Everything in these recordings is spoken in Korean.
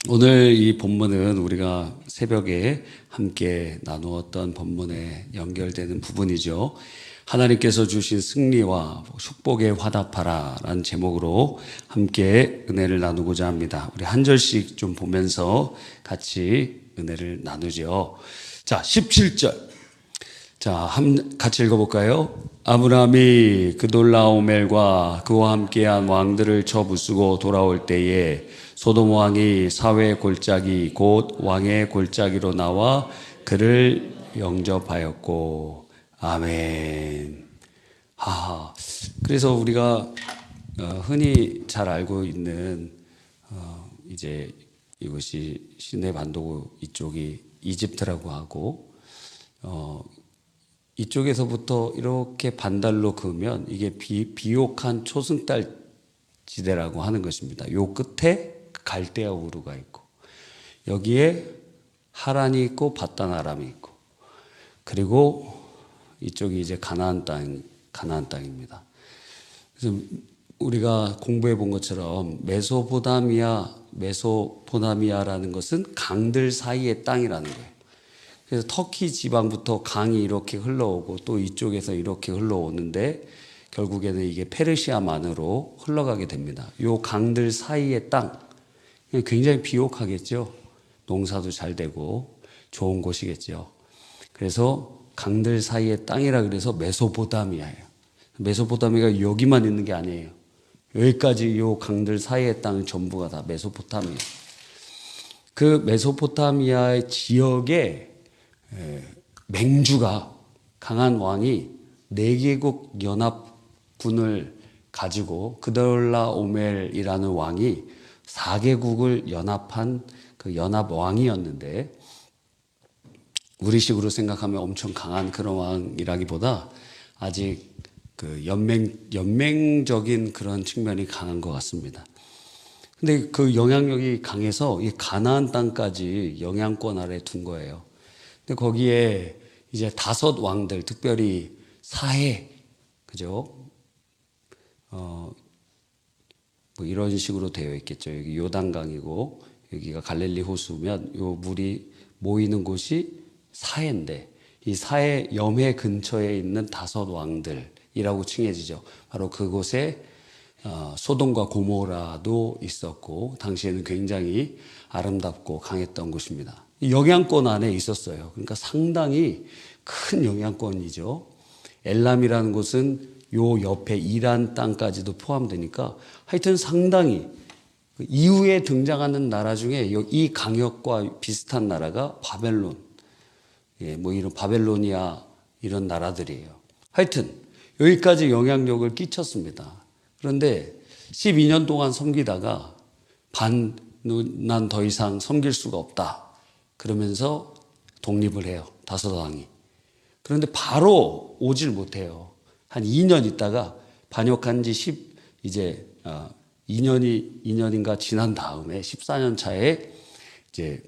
오늘 이 본문은 우리가 새벽에 함께 나누었던 본문에 연결되는 부분이죠. 하나님께서 주신 승리와 축복에 화답하라 라는 제목으로 함께 은혜를 나누고자 합니다. 우리 한 절씩 좀 보면서 같이 은혜를 나누죠. 자, 17절. 자, 같이 읽어볼까요? 아브라함이 그돌라오멜과 그와 함께한 왕들을 쳐부수고 돌아올 때에 소돔 왕이 사회 골짜기 곧 왕의 골짜기로 나와 그를 영접하였고. 아멘. 그래서 우리가 흔히 잘 알고 있는 이제 이것이 시내 반도 이쪽이 이집트라고 하고 이쪽에서부터 이렇게 반달로 그으면 이게 비옥한 초승달 지대라고 하는 것입니다. 요 끝에 갈대아 우르가 있고 여기에 하란이 있고 바단 아람이 있고 그리고 이쪽이 이제 가나안 땅입니다. 그래서 우리가 공부해 본 것처럼 메소포타미아라는 것은 강들 사이의 땅이라는 거예요. 그래서 터키 지방부터 강이 이렇게 흘러오고 또 이쪽에서 이렇게 흘러오는데 결국에는 이게 페르시아만으로 흘러가게 됩니다. 요 강들 사이의 땅, 굉장히 비옥하겠죠. 농사도 잘 되고 좋은 곳이겠죠. 그래서 강들 사이의 땅이라 그래서 메소포타미아예요. 메소포타미아가 여기만 있는 게 아니에요. 여기까지 요 강들 사이의 땅 전부가 다 메소포타미아. 그 메소포타미아의 지역에 맹주가 강한 왕이 4개국 연합군을 가지고 그돌라오멜이라는 왕이 4개국을 연합한 그 연합왕이었는데 우리식으로 생각하면 엄청 강한 그런 왕이라기보다 아직 그 연맹적인 그런 측면이 강한 것 같습니다. 근데 그 영향력이 강해서 이 가나안 땅까지 영향권 아래 둔 거예요. 근데 거기에 이제 5 왕들, 특별히 사해, 그죠? 뭐 이런 식으로 되어 있겠죠. 여기 요단강이고 여기가 갈릴리 호수면 요 물이 모이는 곳이 사해인데 이 사해 염해 근처에 있는 5 왕들이라고 칭해지죠. 바로 그곳에 소돔과 고모라도 있었고 당시에는 굉장히 아름답고 강했던 곳입니다. 영향권 안에 있었어요. 그러니까 상당히 큰 영향권이죠. 엘람이라는 곳은 요 옆에 이란 땅까지도 포함되니까 하여튼 상당히 이후에 등장하는 나라 중에 이 강역과 비슷한 나라가 바벨론, 뭐 이런 바벨로니아 이런 나라들이에요. 하여튼 여기까지 영향력을 끼쳤습니다. 그런데 12년 동안 섬기다가 난 더 이상 섬길 수가 없다. 그러면서 독립을 해요. 5 왕이. 그런데 바로 오질 못해요. 한 2년 있다가 반역한 지 2년인가 지난 다음에 14년 차에 이제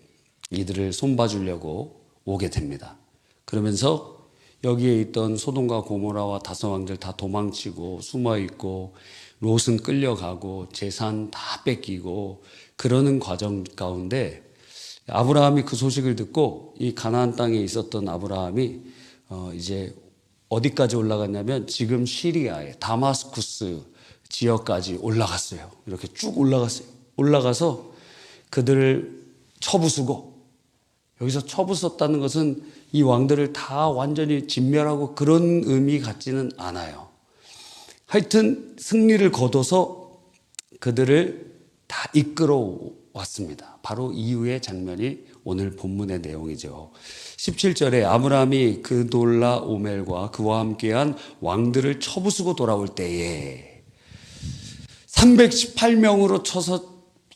이들을 손봐주려고 오게 됩니다. 그러면서 여기에 있던 소돔과 고모라와 5 왕들 다 도망치고 숨어 있고 롯은 끌려가고 재산 다 뺏기고 그러는 과정 가운데 아브라함이 그 소식을 듣고 이 가나안 땅에 있었던 아브라함이 이제 어디까지 올라갔냐면 지금 시리아의 다마스쿠스 지역까지 올라갔어요. 이렇게 쭉 올라갔어요. 올라가서 그들을 쳐부수고 여기서 쳐부쉈다는 것은 이 왕들을 다 완전히 진멸하고 그런 의미 같지는 않아요. 하여튼 승리를 거둬서 그들을 다 이끌어 왔습니다. 바로 이후의 장면이 오늘 본문의 내용이죠. 17절에 아브라함이 그돌라오멜과 그와 함께한 왕들을 쳐부수고 돌아올 때에 318명으로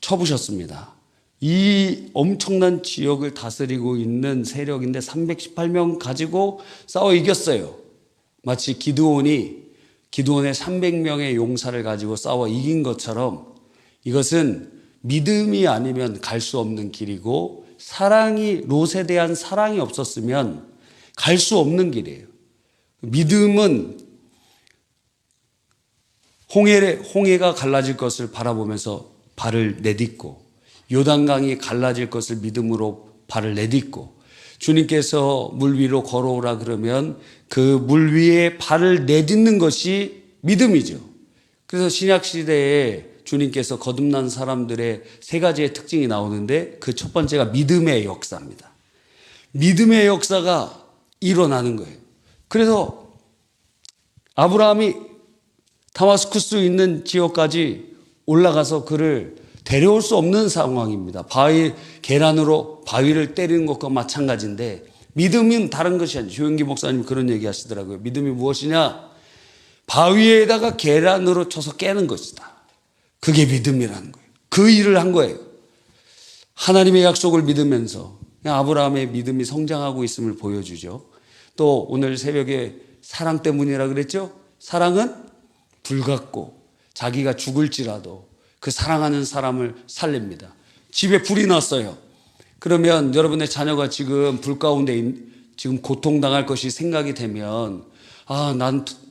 쳐부셨습니다. 이 엄청난 지역을 다스리고 있는 세력인데 318명 가지고 싸워 이겼어요. 마치 기드온의 300명의 용사를 가지고 싸워 이긴 것처럼 이것은 믿음이 아니면 갈 수 없는 길이고 롯에 대한 사랑이 없었으면 갈 수 없는 길이에요. 믿음은 홍해가 갈라질 것을 바라보면서 발을 내딛고 요단강이 갈라질 것을 믿음으로 발을 내딛고, 주님께서 물 위로 걸어오라 그러면 그 물 위에 발을 내딛는 것이 믿음이죠. 그래서 신약시대에 주님께서 거듭난 사람들의 세 가지의 특징이 나오는데, 그 첫 번째가 믿음의 역사입니다. 믿음의 역사가 일어나는 거예요. 그래서 아브라함이 다마스쿠스 있는 지역까지 올라가서 그를 데려올 수 없는 상황입니다. 계란으로 바위를 때리는 것과 마찬가지인데, 믿음은 다른 것이 아니죠. 조영기 목사님 그런 얘기 하시더라고요. 믿음이 무엇이냐? 바위에다가 계란으로 쳐서 깨는 것이다. 그게 믿음이라는 거예요. 그 일을 한 거예요. 하나님의 약속을 믿으면서 아브라함의 믿음이 성장하고 있음을 보여주죠. 또 오늘 새벽에 사랑 때문이라 그랬죠? 사랑은 불같고 자기가 죽을지라도 그 사랑하는 사람을 살립니다. 집에 불이 났어요. 그러면 여러분의 자녀가 지금 불 가운데 지금 고통당할 것이 생각이 되면,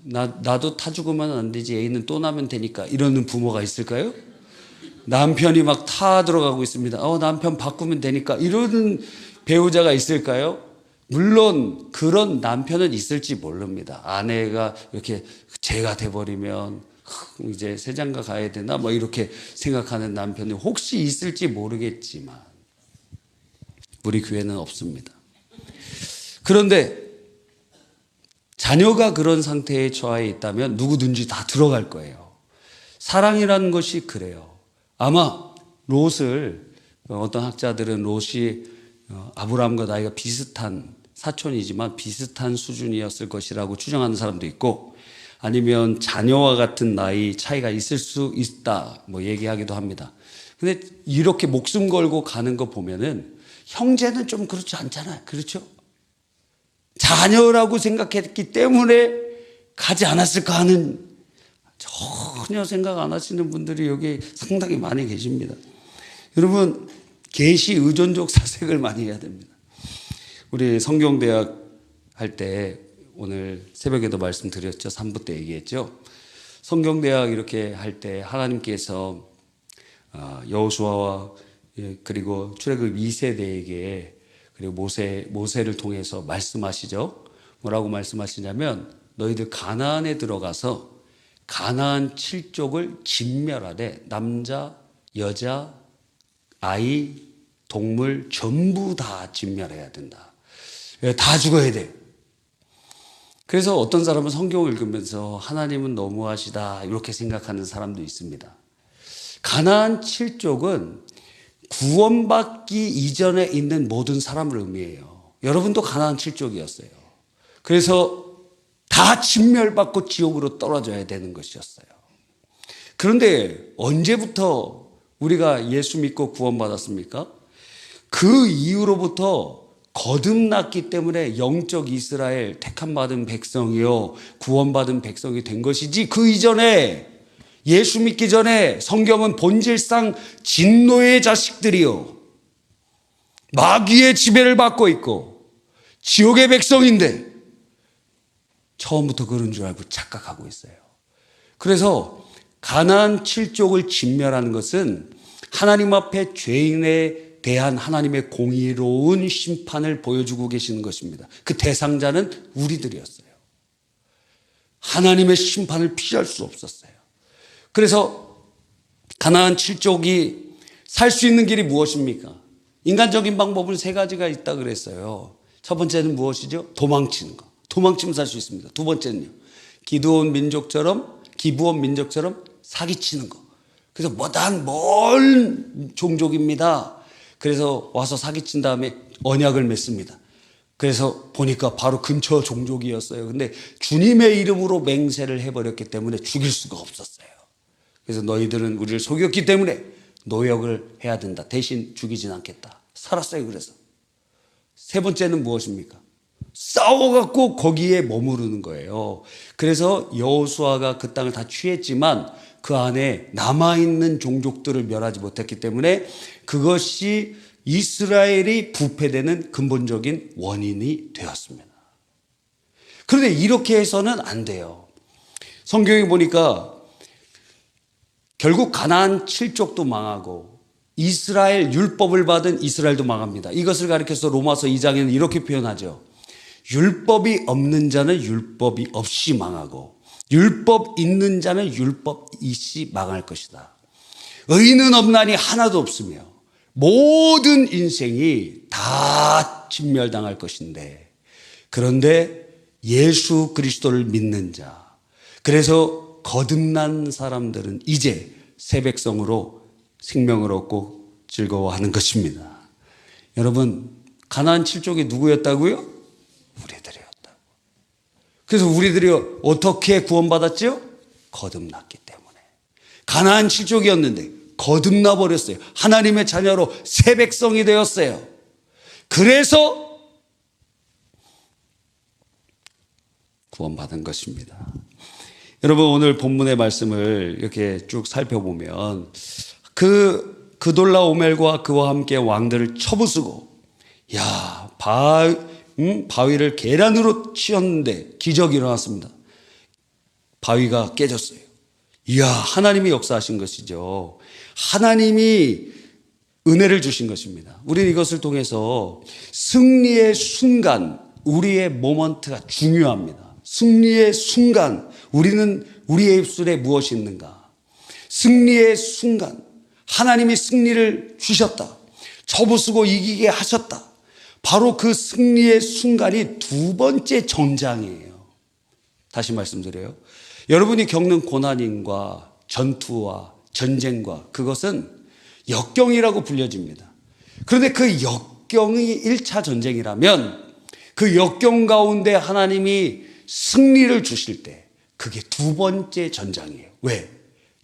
나도 타 죽으면 안 되지, 애인은 또 나면 되니까, 이러는 부모가 있을까요? 남편이 막 타 들어가고 있습니다. 남편 바꾸면 되니까, 이러는 배우자가 있을까요? 물론 그런 남편은 있을지 모릅니다. 아내가 이렇게 죄가 돼버리면 이제 세장가 가야 되나 뭐 이렇게 생각하는 남편이 혹시 있을지 모르겠지만 우리 교회는 없습니다. 그런데 자녀가 그런 상태에 처해 있다면 누구든지 다 들어갈 거예요. 사랑이라는 것이 그래요. 아마 롯을, 어떤 학자들은 롯이 아브라함과 나이가 비슷한 사촌이지만 비슷한 수준이었을 것이라고 추정하는 사람도 있고, 아니면 자녀와 같은 나이 차이가 있을 수 있다 뭐 얘기하기도 합니다. 근데 이렇게 목숨 걸고 가는 거 보면은 형제는 좀 그렇지 않잖아요. 그렇죠? 자녀라고 생각했기 때문에 가지 않았을까 하는, 전혀 생각 안 하시는 분들이 여기 상당히 많이 계십니다. 여러분, 계시 의존적 사색을 많이 해야 됩니다. 우리 성경대학 할 때 오늘 새벽에도 말씀드렸죠. 3부 때 얘기했죠. 성경대학 이렇게 할 때 하나님께서 여호수아와 그리고 출애굽 2세대에게 그리고 모세를 통해서 말씀하시죠. 뭐라고 말씀하시냐면, 너희들 가나안에 들어가서 가나안 7족을 진멸하되 남자, 여자, 아이, 동물 전부 다 진멸해야 된다. 다 죽어야 돼. 그래서 어떤 사람은 성경을 읽으면서 하나님은 너무하시다 이렇게 생각하는 사람도 있습니다. 가나안 7족은 구원받기 이전에 있는 모든 사람을 의미해요. 여러분도 가나안 7족이었어요. 그래서 다 진멸받고 지옥으로 떨어져야 되는 것이었어요. 그런데 언제부터 우리가 예수 믿고 구원받았습니까? 그 이후로부터 거듭났기 때문에 영적 이스라엘 택함받은 백성이요 구원받은 백성이 된 것이지, 그 이전에 예수 믿기 전에 성경은 본질상 진노의 자식들이요 마귀의 지배를 받고 있고 지옥의 백성인데 처음부터 그런 줄 알고 착각하고 있어요. 그래서 가나안 7족을 진멸하는 것은 하나님 앞에 죄인에 대한 하나님의 공의로운 심판을 보여주고 계시는 것입니다. 그 대상자는 우리들이었어요. 하나님의 심판을 피할 수 없었어요. 그래서 가나안 7족이 살 수 있는 길이 무엇입니까? 인간적인 방법은 세 가지가 있다 그랬어요. 첫 번째는 무엇이죠? 도망치는 거. 도망치면 살 수 있습니다. 두 번째는요, 기브온 민족처럼 사기치는 거. 그래서 난 먼 종족입니다. 그래서 와서 사기친 다음에 언약을 맺습니다. 그래서 보니까 바로 근처 종족이었어요. 근데 주님의 이름으로 맹세를 해버렸기 때문에 죽일 수가 없었어요. 그래서 너희들은 우리를 속였기 때문에 노역을 해야 된다. 대신 죽이진 않겠다. 살았어요. 그래서 세 번째는 무엇입니까? 싸워갖고 거기에 머무르는 거예요. 그래서 여호수아가 그 땅을 다 취했지만 그 안에 남아있는 종족들을 멸하지 못했기 때문에 그것이 이스라엘이 부패되는 근본적인 원인이 되었습니다. 그런데 이렇게 해서는 안 돼요. 성경에 보니까 결국 가나안 7족도 망하고 이스라엘 율법을 받은 이스라엘도 망합니다. 이것을 가리켜서 로마서 2장에는 이렇게 표현하죠. 율법이 없는 자는 율법이 없이 망하고 율법 있는 자는 율법 있이 망할 것이다. 의인은 없나니 하나도 없으며 모든 인생이 다 진멸당할 것인데, 그런데 예수 그리스도를 믿는 자, 그래서 거듭난 사람들은 이제 새 백성으로 생명을 얻고 즐거워하는 것입니다. 여러분, 가나안 7족이 누구였다고요? 우리들이었다고. 그래서 우리들이 어떻게 구원받았죠? 거듭났기 때문에. 가나안 7족이었는데 거듭나 버렸어요. 하나님의 자녀로 새 백성이 되었어요. 그래서 구원받은 것입니다. 여러분, 오늘 본문의 말씀을 이렇게 쭉 살펴보면 그돌라오멜과 그와 함께 왕들을 쳐부수고, 바위를 계란으로 치었는데 기적이 일어났습니다. 바위가 깨졌어요. 하나님이 역사하신 것이죠. 하나님이 은혜를 주신 것입니다. 우리는 이것을 통해서 승리의 순간, 우리의 모먼트가 중요합니다. 승리의 순간, 우리의 입술에 무엇이 있는가? 승리의 순간, 하나님이 승리를 주셨다. 쳐부수고 이기게 하셨다. 바로 그 승리의 순간이 두 번째 전장이에요. 다시 말씀드려요. 여러분이 겪는 고난과 전투와 전쟁과 그것은 역경이라고 불려집니다. 그런데 그 역경이 1차 전쟁이라면 그 역경 가운데 하나님이 승리를 주실 때 그게 두 번째 전장이에요. 왜?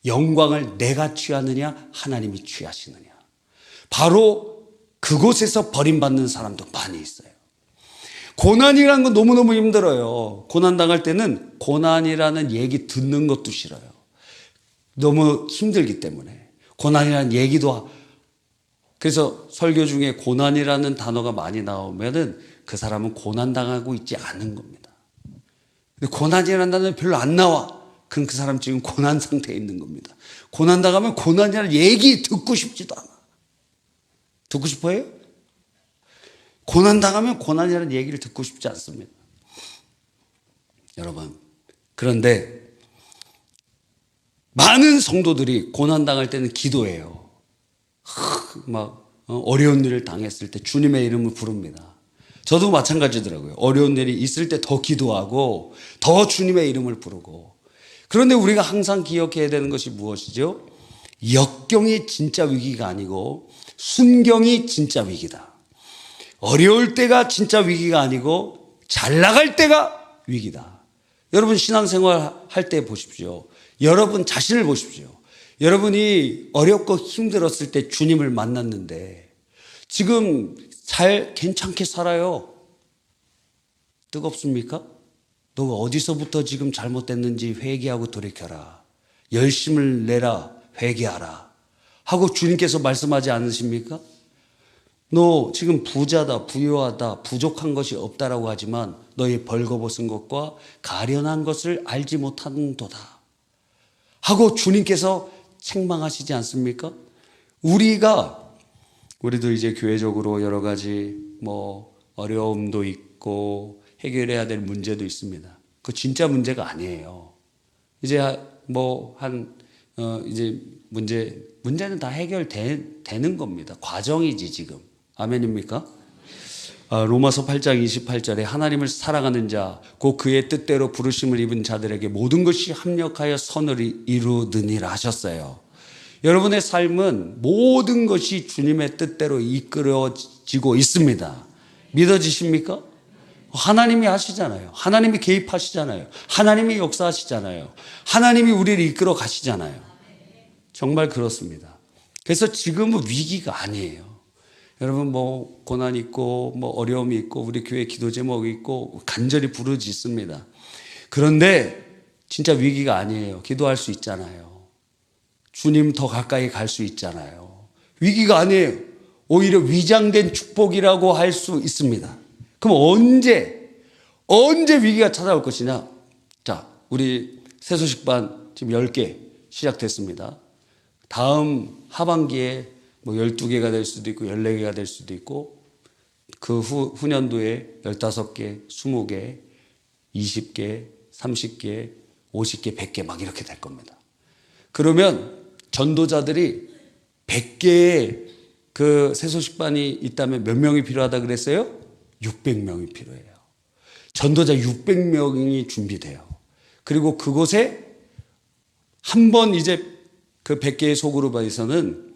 영광을 내가 취하느냐 하나님이 취하시느냐. 바로 그곳에서 버림받는 사람도 많이 있어요. 고난이라는 건 너무너무 힘들어요. 고난당할 때는 고난이라는 얘기 듣는 것도 싫어요. 너무 힘들기 때문에. 고난이라는 얘기도, 그래서 설교 중에 고난이라는 단어가 많이 나오면은 그 사람은 고난당하고 있지 않은 겁니다. 근데 고난이라는 단어는 별로 안 나와. 그럼 그 사람 지금 고난 상태에 있는 겁니다. 고난당하면 고난이라는 얘기 듣고 싶지도 않아. 듣고 싶어요? 고난당하면 고난이라는 얘기를 듣고 싶지 않습니다. 여러분, 그런데 많은 성도들이 고난당할 때는 기도해요. 어려운 일을 당했을 때 주님의 이름을 부릅니다. 저도 마찬가지더라고요. 어려운 일이 있을 때 더 기도하고 더 주님의 이름을 부르고. 그런데 우리가 항상 기억해야 되는 것이 무엇이죠? 역경이 진짜 위기가 아니고 순경이 진짜 위기다. 어려울 때가 진짜 위기가 아니고 잘 나갈 때가 위기다. 여러분, 신앙생활 할 때 보십시오. 여러분 자신을 보십시오. 여러분이 어렵고 힘들었을 때 주님을 만났는데 지금 잘 괜찮게 살아요. 뜨겁습니까? 너가 어디서부터 지금 잘못됐는지 회개하고 돌이켜라. 열심을 내라. 회개하라. 하고 주님께서 말씀하지 않으십니까? 너 지금 부자다, 부유하다, 부족한 것이 없다라고 하지만 너의 벌거벗은 것과 가련한 것을 알지 못하는도다. 하고 주님께서 책망하시지 않습니까? 우리도 이제 교회적으로 여러 가지 어려움도 있고 해결해야 될 문제도 있습니다. 그 진짜 문제가 아니에요. 이제 이제 문제는 다 해결되는 겁니다. 과정이지 지금. 아멘입니까? 로마서 8장 28절에 하나님을 사랑하는 자, 곧 그의 뜻대로 부르심을 입은 자들에게 모든 것이 합력하여 선을 이루느니라 하셨어요. 여러분의 삶은 모든 것이 주님의 뜻대로 이끌어지고 있습니다. 믿어지십니까? 하나님이 하시잖아요. 하나님이 개입하시잖아요. 하나님이 역사하시잖아요. 하나님이 우리를 이끌어 가시잖아요. 정말 그렇습니다. 그래서 지금은 위기가 아니에요. 여러분 고난 있고 어려움이 있고 우리 교회 기도 제목이 있고 간절히 부르짖습니다. 그런데 진짜 위기가 아니에요. 기도할 수 있잖아요. 주님 더 가까이 갈 수 있잖아요. 위기가 아니에요. 오히려 위장된 축복이라고 할 수 있습니다. 그럼 언제 위기가 찾아올 것이냐? 자, 우리 새소식반 지금 10개 시작됐습니다. 다음 하반기에 뭐 12개가 될 수도 있고 14개가 될 수도 있고 그 후년도에 15개, 20개, 20개, 30개, 50개, 100개 막 이렇게 될 겁니다. 그러면 전도자들이 100개의 그 세소식반이 있다면 몇 명이 필요하다 그랬어요? 600명이 필요해요. 전도자 600명이 준비돼요. 그리고 그곳에 한 번 이제 그 100개의 소그룹에서는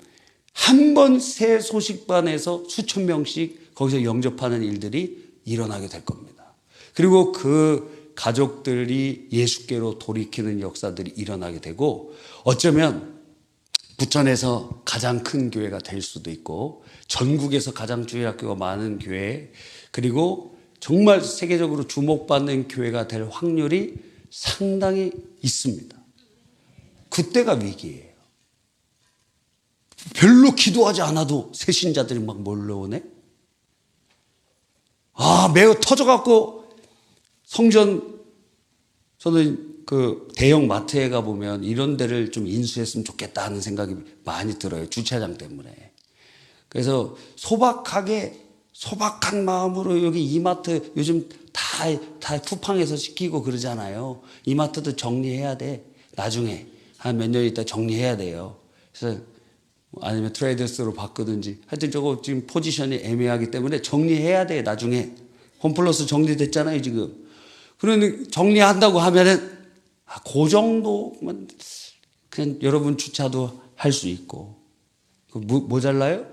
한 번 새 소식반에서 수천 명씩 거기서 영접하는 일들이 일어나게 될 겁니다. 그리고 그 가족들이 예수께로 돌이키는 역사들이 일어나게 되고 어쩌면 부천에서 가장 큰 교회가 될 수도 있고 전국에서 가장 주일학교가 많은 교회 그리고 정말 세계적으로 주목받는 교회가 될 확률이 상당히 있습니다. 그때가 위기예요. 별로 기도하지 않아도 새신자들이 막 몰려오네. 매우 터져갖고 성전 저는 그 대형 마트에 가보면 이런 데를 좀 인수했으면 좋겠다 하는 생각이 많이 들어요. 주차장 때문에. 그래서 소박한 마음으로 여기 이마트 요즘 다 쿠팡에서 시키고 그러잖아요. 이마트도 정리해야 돼. 나중에 한 몇 년 있다 정리해야 돼요. 그래서 아니면 트레이더스로 바꾸든지 하여튼 저거 지금 포지션이 애매하기 때문에 정리해야 돼. 나중에 홈플러스 정리됐잖아요 지금. 그러니 정리한다고 하면은 그 정도면 그냥 여러분 주차도 할 수 있고 모자라요?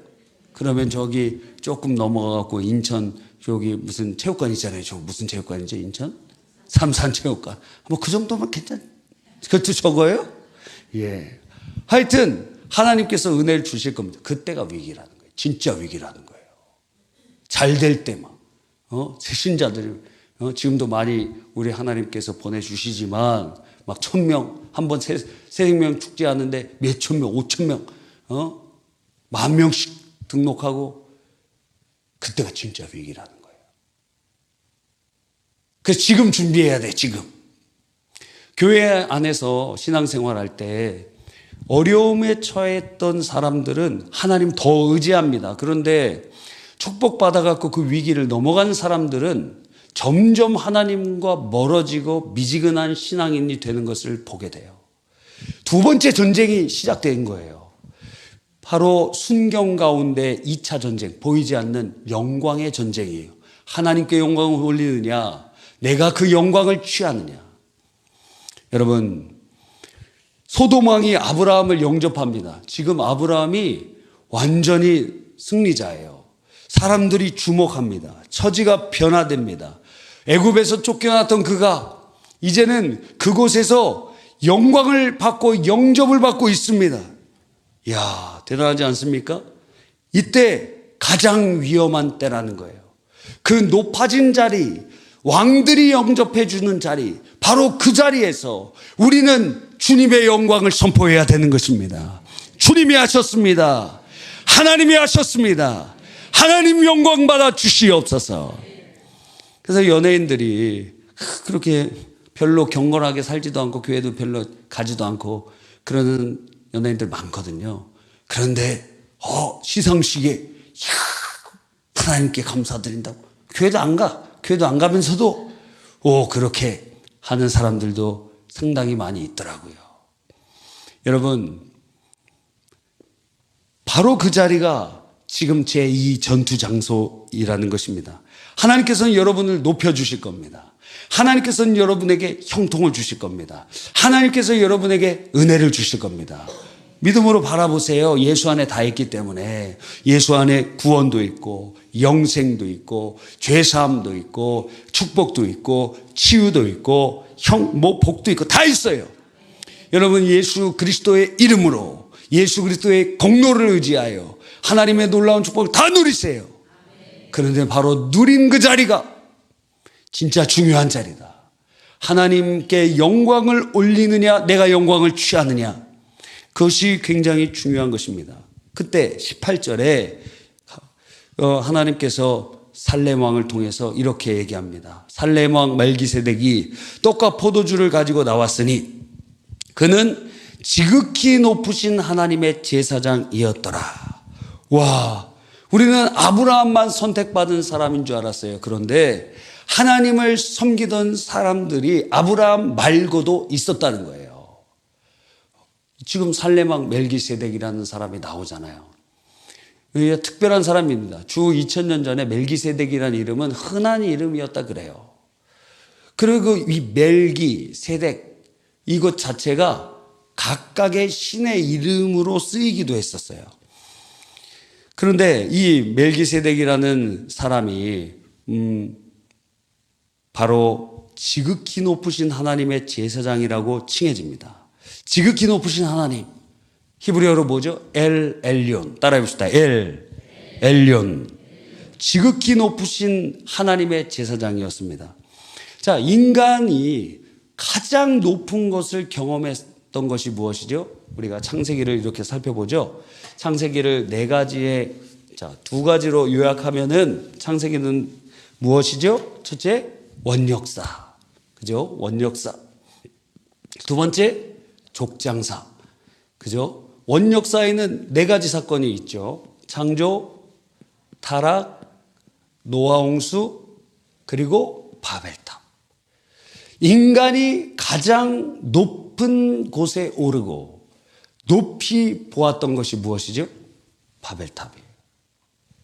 그러면 저기 조금 넘어가고 인천 저기 무슨 체육관 있잖아요. 저 무슨 체육관이죠 인천? 삼산체육관. 뭐 그 정도면 그것도 적어요? 예. 하여튼 하나님께서 은혜를 주실 겁니다. 그때가 위기라는 거예요. 진짜 위기라는 거예요. 잘 될 때만. 새신자들이 지금도 많이 우리 하나님께서 보내주시지만 막 1000명 한 번 새 생명 축제 하는데 몇천 명, 5,000명, 10,000명씩 등록하고 그때가 진짜 위기라는 거예요. 그래서 지금 준비해야 돼. 지금 교회 안에서 신앙생활할 때 어려움에 처했던 사람들은 하나님 더 의지합니다. 그런데 축복받아갖고 그 위기를 넘어간 사람들은 점점 하나님과 멀어지고 미지근한 신앙인이 되는 것을 보게 돼요. 두 번째 전쟁이 시작된 거예요. 바로 순경 가운데 2차 전쟁, 보이지 않는 영광의 전쟁이에요. 하나님께 영광을 올리느냐, 내가 그 영광을 취하느냐. 여러분, 소돔 왕이 아브라함을 영접합니다. 지금 아브라함이 완전히 승리자예요. 사람들이 주목합니다. 처지가 변화됩니다. 애굽에서 쫓겨났던 그가 이제는 그곳에서 영광을 받고 영접을 받고 있습니다. 이야, 대단하지 않습니까? 이때 가장 위험한 때라는 거예요. 그 높아진 자리, 왕들이 영접해 주는 자리, 바로 그 자리에서 우리는 주님의 영광을 선포해야 되는 것입니다. 주님이 하셨습니다. 하나님이 하셨습니다. 하나님 영광 받아 주시옵소서. 그래서 연예인들이 그렇게 별로 경건하게 살지도 않고 교회도 별로 가지도 않고 그러는 연예인들 많거든요. 그런데 시상식에 하나님께 감사드린다고 교회도 안 가. 교회도 안 가면서도 그렇게 하는 사람들도 상당히 많이 있더라고요. 여러분, 바로 그 자리가 지금 제2 전투 장소이라는 것입니다. 하나님께서는 여러분을 높여주실 겁니다. 하나님께서는 여러분에게 형통을 주실 겁니다. 하나님께서 여러분에게 은혜를 주실 겁니다. 믿음으로 바라보세요. 예수 안에 다 있기 때문에 예수 안에 구원도 있고 영생도 있고 죄사함도 있고 축복도 있고 치유도 있고 복도 있고 다 있어요. 여러분, 예수 그리스도의 이름으로 예수 그리스도의 공로를 의지하여 하나님의 놀라운 축복을 다 누리세요. 그런데 바로 누린 그 자리가 진짜 중요한 자리다. 하나님께 영광을 올리느냐, 내가 영광을 취하느냐, 그것이 굉장히 중요한 것입니다. 그때 18절에 하나님께서 살렘 왕을 통해서 이렇게 얘기합니다. 살렘 왕 멜기세덱이 떡과 포도주를 가지고 나왔으니 그는 지극히 높으신 하나님의 제사장이었더라. 와, 우리는 아브라함만 선택받은 사람인 줄 알았어요. 그런데 하나님을 섬기던 사람들이 아브라함 말고도 있었다는 거예요. 지금 살레막 멜기세덱이라는 사람이 나오잖아요. 특별한 사람입니다. 주 2000년 전에 멜기세덱이라는 이름은 흔한 이름이었다 그래요. 그리고 이 멜기세덱 이것 자체가 각각의 신의 이름으로 쓰이기도 했었어요. 그런데 이 멜기세덱이라는 사람이 바로 지극히 높으신 하나님의 제사장이라고 칭해집니다. 지극히 높으신 하나님, 히브리어로 뭐죠? 엘 엘yon. 따라해 봅시다. 엘 엘yon. 지극히 높으신 하나님의 제사장이었습니다. 자, 인간이 가장 높은 것을 경험했던 것이 무엇이죠? 우리가 창세기를 이렇게 살펴보죠. 창세기를 네 가지의, 두 가지로 요약하면은 창세기는 무엇이죠? 첫째, 원역사. 그죠? 원역사. 두 번째, 족장사. 그죠? 원역사에는 네 가지 사건이 있죠. 창조, 타락, 노아 홍수, 그리고 바벨탑. 인간이 가장 높은 곳에 오르고 높이 보았던 것이 무엇이죠? 바벨탑이에요.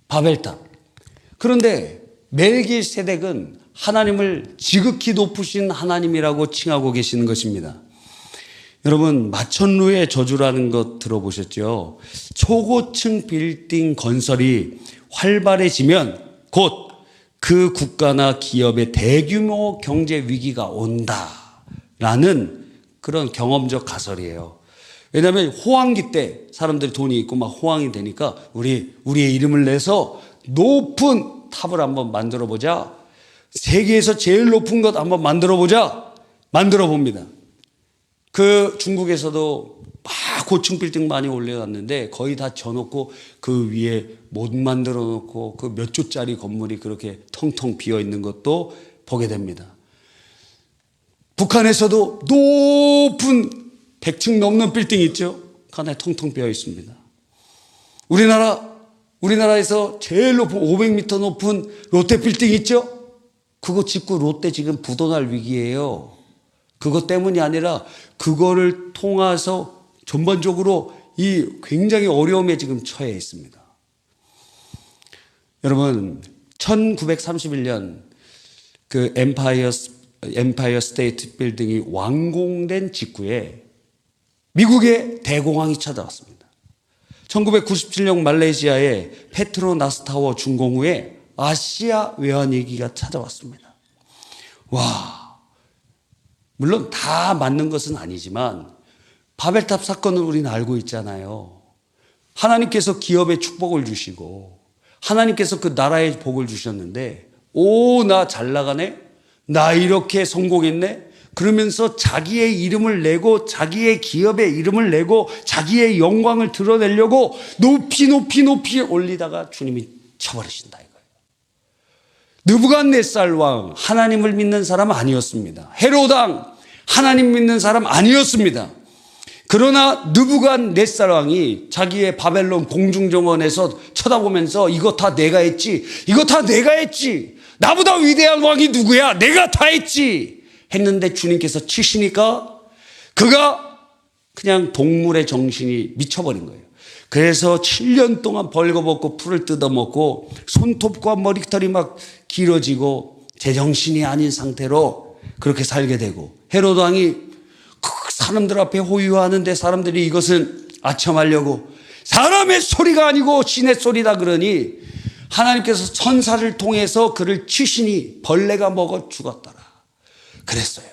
바벨탑. 그런데 멜기세덱은 하나님을 지극히 높으신 하나님이라고 칭하고 계시는 것입니다. 여러분, 마천루의 저주라는 것 들어보셨죠? 초고층 빌딩 건설이 활발해지면 곧 그 국가나 기업의 대규모 경제 위기가 온다라는 그런 경험적 가설이에요. 왜냐하면 호황기 때 사람들이 돈이 있고 막 호황이 되니까 우리의 이름을 내서 높은 탑을 한번 만들어 보자. 세계에서 제일 높은 것 한번 만들어 보자. 만들어 봅니다. 그 중국에서도 막 고층 빌딩 많이 올려놨는데 거의 다 져놓고 그 위에 못 만들어 놓고 그 몇 조짜리 건물이 그렇게 텅텅 비어 있는 것도 보게 됩니다. 북한에서도 높은 100층 넘는 빌딩 있죠? 하나에 텅텅 비어 있습니다. 우리나라에서 제일 높은 500m 높은 롯데 빌딩 있죠? 그거 짓고 롯데 지금 부도날 위기예요. 그것 때문이 아니라 그거를 통해서 전반적으로 이 굉장히 어려움에 지금 처해 있습니다. 여러분, 1931년 그 엠파이어 스테이트 빌딩이 완공된 직후에 미국의 대공황이 찾아왔습니다. 1997년 말레이시아의 페트로나스 타워 준공 후에 아시아 외환위기가 찾아왔습니다. 와, 물론 다 맞는 것은 아니지만 바벨탑 사건을 우리는 알고 있잖아요. 하나님께서 기업에 축복을 주시고 하나님께서 그 나라에 복을 주셨는데 나 잘 나가네? 나 이렇게 성공했네? 그러면서 자기의 이름을 내고 자기의 기업의 이름을 내고 자기의 영광을 드러내려고 높이 올리다가 주님이 쳐버리신다 이거예요. 느부갓네살 왕 하나님을 믿는 사람 아니었습니다. 헤롯 왕 하나님 믿는 사람 아니었습니다. 그러나 느부갓네살 왕이 자기의 바벨론 공중정원에서 쳐다보면서 이거 다 내가 했지. 나보다 위대한 왕이 누구야? 내가 다 했지. 했는데 주님께서 치시니까 그가 그냥 동물의 정신이 미쳐버린 거예요. 그래서 7년 동안 벌거벗고 풀을 뜯어먹고 손톱과 머리털이 막 길어지고 제정신이 아닌 상태로 그렇게 살게 되고 헤롯 왕이 사람들 앞에 호유하는데 사람들이 이것은 아첨하려고 사람의 소리가 아니고 신의 소리다 그러니 하나님께서 천사를 통해서 그를 치시니 벌레가 먹어 죽었더라 그랬어요.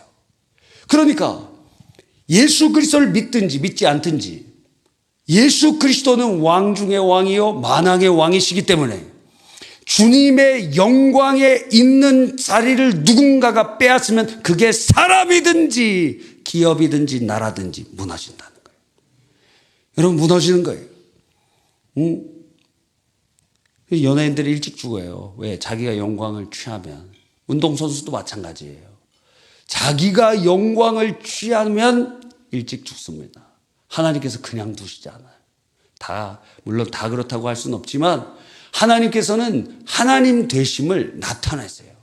그러니까 예수 그리스도를 믿든지 믿지 않든지 예수 그리스도는 왕 중의 왕이요 만왕의 왕이시기 때문에 주님의 영광에 있는 자리를 누군가가 빼앗으면 그게 사람이든지 기업이든지 나라든지 무너진다는 거예요. 여러분 무너지는 거예요. 연예인들이 일찍 죽어요. 왜? 자기가 영광을 취하면. 운동선수도 마찬가지예요. 자기가 영광을 취하면 일찍 죽습니다. 하나님께서 그냥 두시지 않아요. 물론 다 그렇다고 할 수는 없지만 하나님께서는 하나님 되심을 나타내세요.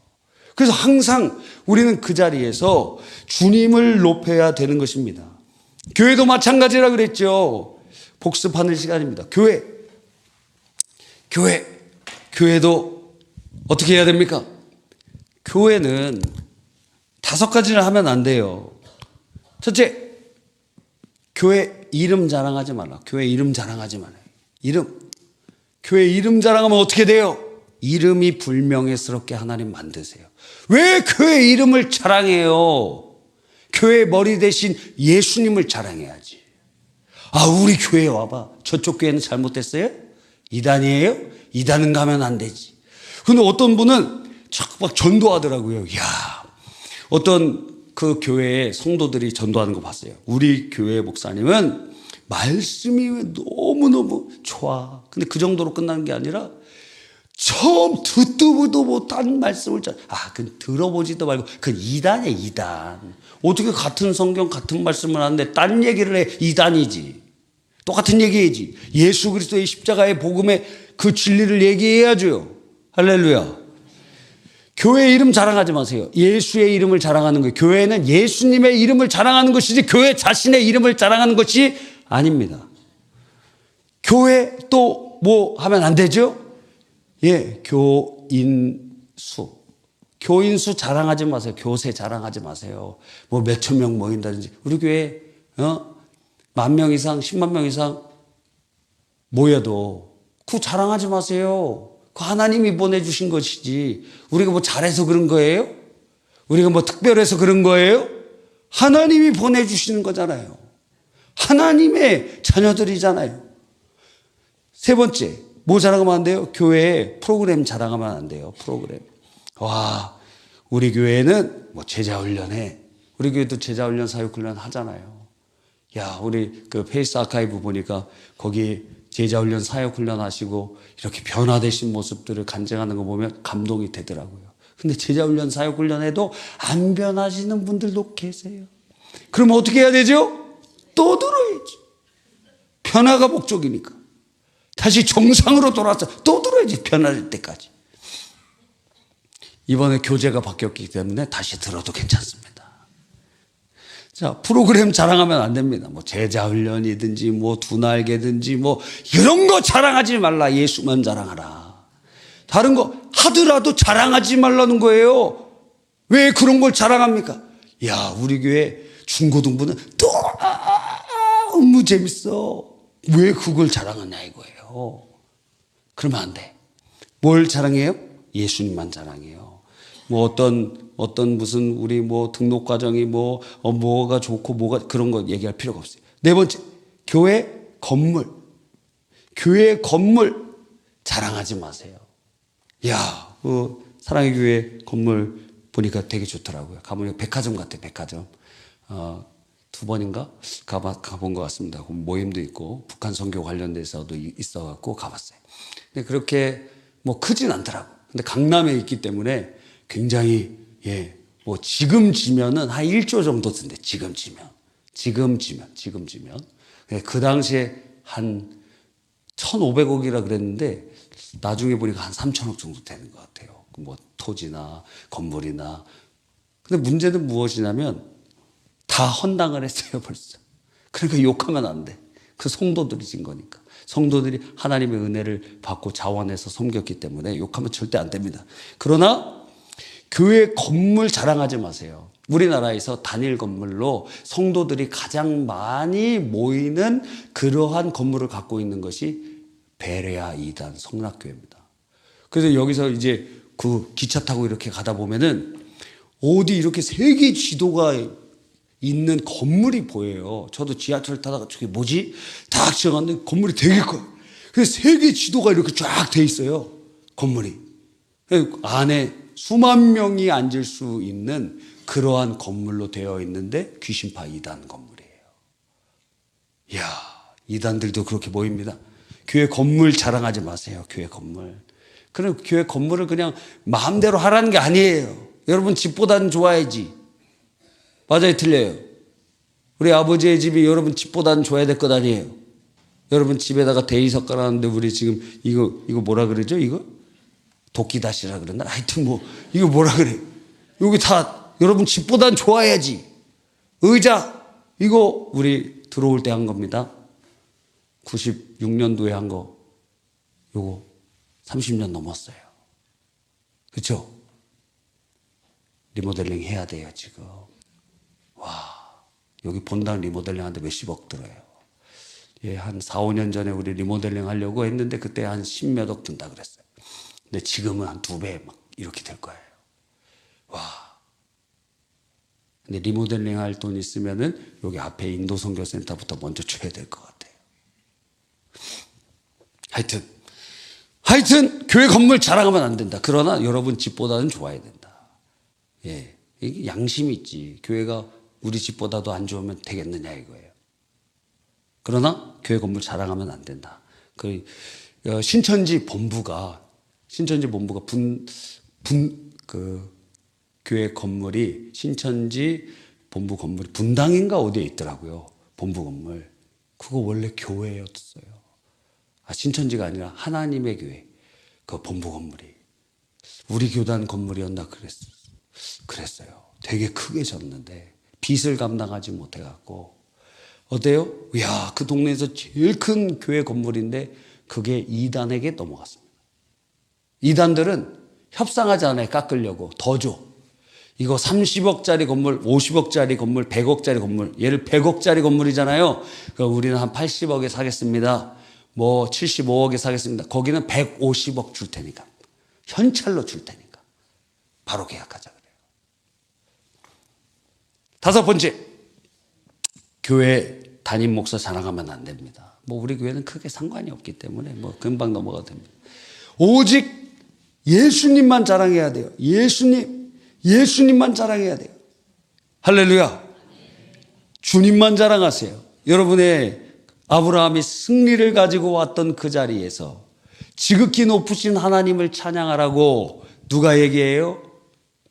그래서 항상 우리는 그 자리에서 주님을 높여야 되는 것입니다. 교회도 마찬가지라 그랬죠. 복습하는 시간입니다. 교회도 어떻게 해야 됩니까? 교회는 5가지를 하면 안 돼요. 첫째, 교회 이름 자랑하지 말라. 교회 이름 자랑하지 말아요. 교회 이름 자랑하면 어떻게 돼요? 이름이 불명예스럽게 하나님 만드세요. 왜 교회 이름을 자랑해요? 교회 머리 대신 예수님을 자랑해야지. 우리 교회 와봐. 저쪽 교회는 잘못됐어요? 이단이에요? 이단은 가면 안 되지. 근데 어떤 분은 자꾸 막 전도하더라고요. 어떤 그 교회에 성도들이 전도하는 거 봤어요. 우리 교회 목사님은 말씀이 너무너무 좋아. 근데 그 정도로 끝나는 게 아니라 처음 듣도 보도 못한 말씀을 그건 들어보지도 말고 그건 이단이야, 이단. 어떻게 같은 성경 같은 말씀을 하는데 딴 얘기를 해? 이단이지. 똑같은 얘기해야지. 예수 그리스도의 십자가의 복음의 그 진리를 얘기해야죠. 할렐루야. 교회 이름 자랑하지 마세요. 예수의 이름을 자랑하는 거예요. 교회는 예수님의 이름을 자랑하는 것이지 교회 자신의 이름을 자랑하는 것이 아닙니다. 교회 또 뭐 하면 안 되죠? 교인수 자랑하지 마세요. 교세 자랑하지 마세요. 뭐 몇천 명 모인다든지. 우리 교회 10,000명 이상 10만 명 이상 모여도 그거 자랑하지 마세요. 그 하나님이 보내주신 것이지 우리가 뭐 잘해서 그런 거예요? 우리가 뭐 특별해서 그런 거예요? 하나님이 보내주시는 거잖아요. 하나님의 자녀들이잖아요. 세 번째, 뭐 자랑하면 안 돼요? 교회에 프로그램 자랑하면 안 돼요. 프로그램. 우리 교회는 뭐 제자훈련해. 우리 교회도 제자훈련 사역훈련 하잖아요. 우리 그 페이스 아카이브 보니까 거기 제자훈련 사역훈련 하시고 이렇게 변화되신 모습들을 간증하는 거 보면 감동이 되더라고요. 근데 제자훈련 사역훈련에도 안 변하시는 분들도 계세요. 그럼 어떻게 해야 되죠? 또 들어야지. 변화가 목적이니까. 다시 정상으로 돌아서 또 들어야지. 변화될 때까지. 이번에 교재가 바뀌었기 때문에 다시 들어도 괜찮습니다. 자, 프로그램 자랑하면 안 됩니다. 뭐 제자훈련이든지 뭐 두날개든지 뭐 이런 거 자랑하지 말라. 예수만 자랑하라. 다른 거 하더라도 자랑하지 말라는 거예요. 왜 그런 걸 자랑합니까? 우리 교회 중고등부는 너무 재밌어. 왜 그걸 자랑하냐 이거예요. 그러면 안 돼. 뭘 자랑해요? 예수님만 자랑해요. 뭐 어떤 무슨 우리 뭐 등록 과정이 뭐가 좋고 뭐가 그런 거 얘기할 필요가 없어요. 네 번째, 교회 건물 자랑하지 마세요. 사랑의 교회 건물 보니까 되게 좋더라고요. 가보니까 백화점 같아요. 백화점. 2번인가 가본 것 같습니다. 모임도 있고 북한 선교 관련돼서도 있어갖고 가봤어요. 근데 그렇게 뭐 크진 않더라고. 근데 강남에 있기 때문에 굉장히 뭐 지금 지면은 한 1조 정도 든대. 지금 지면. 그 당시에 한 1,500억이라 그랬는데 나중에 보니까 한 3,000억 정도 되는 것 같아요. 뭐 토지나 건물이나. 근데 문제는 무엇이냐면 다 헌당을 했어요, 벌써. 그러니까 욕하면 안 돼. 그 성도들이 진 거니까. 성도들이 하나님의 은혜를 받고 자원해서 섬겼기 때문에 욕하면 절대 안 됩니다. 그러나 교회 건물 자랑하지 마세요. 우리나라에서 단일 건물로 성도들이 가장 많이 모이는 그러한 건물을 갖고 있는 것이 베레아 2단 성락교회입니다. 그래서 여기서 이제 그 기차 타고 이렇게 가다 보면은 어디 이렇게 세계 지도가 있는 건물이 보여요. 저도 지하철 타다가 저게 뭐지? 딱 지나갔는데 건물이 되게 커요. 그래서 세계 지도가 이렇게 쫙 돼 있어요. 건물이. 안에 수만 명이 앉을 수 있는 그러한 건물로 되어 있는데 귀신파 2단 건물이에요. 이단들도 그렇게 모입니다. 교회 건물 자랑하지 마세요. 교회 건물. 그럼 교회 건물을 그냥 마음대로 하라는 게 아니에요. 여러분 집보다는 좋아야지. 맞아요, 틀려요? 우리 아버지의 집이 여러분 집보다는 좋아야 될 것 아니에요? 여러분 집에다가 대리석 깔았는데 우리 지금 이거 뭐라 그러죠? 이거 도끼다시라 그러나? 하여튼 뭐 이거 뭐라 그래? 여기 다 여러분 집보단 좋아야지. 의자 이거 우리 들어올 때 한 겁니다. 96년도에 한 거 요거 30년 넘었어요. 그렇죠? 리모델링 해야 돼요 지금. 와 여기 본당 리모델링 하는데 몇십억 들어요. 예, 한 4, 5년 전에 우리 리모델링 하려고 했는데 그때 한 10몇억 든다 그랬어요. 근데 지금은 한 2배 막 이렇게 될 거예요. 와. 근데 리모델링 할 돈 있으면은 여기 앞에 인도 선교센터부터 먼저 줘야 될 것 같아요. 하여튼 교회 건물 자랑하면 안 된다. 그러나 여러분 집보다는 좋아야 된다. 예, 이게 양심이 있지. 교회가 우리 집보다도 안 좋으면 되겠느냐 이거예요. 그러나 교회 건물 자랑하면 안 된다. 신천지 본부가 교회 건물이 신천지 본부 건물이 분당인가 어디에 있더라고요. 본부 건물. 그거 원래 교회였어요. 신천지가 아니라 하나님의 교회. 그 본부 건물이. 우리 교단 건물이었나 그랬어요. 되게 크게 졌는데 빚을 감당하지 못해갖고 어때요? 이야, 그 동네에서 제일 큰 교회 건물인데 그게 이단에게 넘어갔습니다. 이단들은 협상하지 않아요. 깎으려고. 더 줘. 이거 30억짜리 건물, 50억짜리 건물, 100억짜리 건물. 얘를 100억짜리 건물이잖아요. 그러니까 우리는 한 80억에 사겠습니다. 뭐 75억에 사겠습니다. 거기는 150억 줄 테니까. 현찰로 줄 테니까. 바로 계약하자 그래요. 5번째. 교회 담임 목사 자랑하면 안 됩니다. 뭐 우리 교회는 크게 상관이 없기 때문에 뭐 금방 넘어가도 됩니다. 오직 예수님만 자랑해야 돼요. 예수님만 자랑해야 돼요. 할렐루야. 주님만 자랑하세요. 여러분의 아브라함이 승리를 가지고 왔던 그 자리에서 지극히 높으신 하나님을 찬양하라고 누가 얘기해요?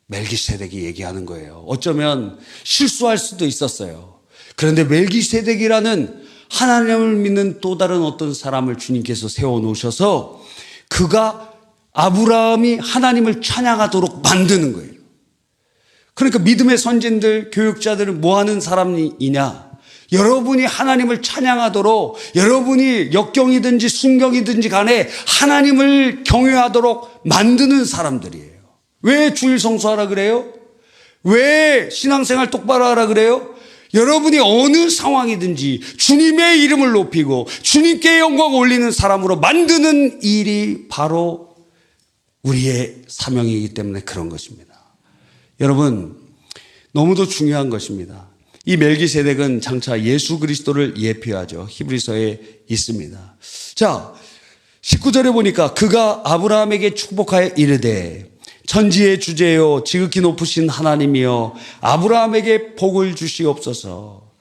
멜기세덱이 얘기하는 거예요. 어쩌면 실수할 수도 있었어요. 그런데 멜기세덱이라는 하나님을 믿는 또 다른 어떤 사람을 주님께서 세워놓으셔서 그가 아브라함이 하나님을 찬양하도록 만드는 거예요. 그러니까 믿음의 선진들, 교육자들은 뭐 하는 사람이냐? 여러분이 하나님을 찬양하도록, 여러분이 역경이든지 순경이든지 간에 하나님을 경외하도록 만드는 사람들이에요. 왜 주일 성수하라 그래요? 왜 신앙생활 똑바로 하라 그래요? 여러분이 어느 상황이든지 주님의 이름을 높이고 주님께 영광 올리는 사람으로 만드는 일이 바로 우리의 사명이기 때문에 그런 것입니다. 여러분, 너무도 중요한 것입니다. 이 멜기세덱은 장차 예수 그리스도를 예표하죠. 히브리서에 있습니다. 자, 19절에 보니까 그가 아브라함에게 축복하여 이르되 천지의 주제요 지극히 높으신 하나님이여 아브라함에게 복을 주시옵소서.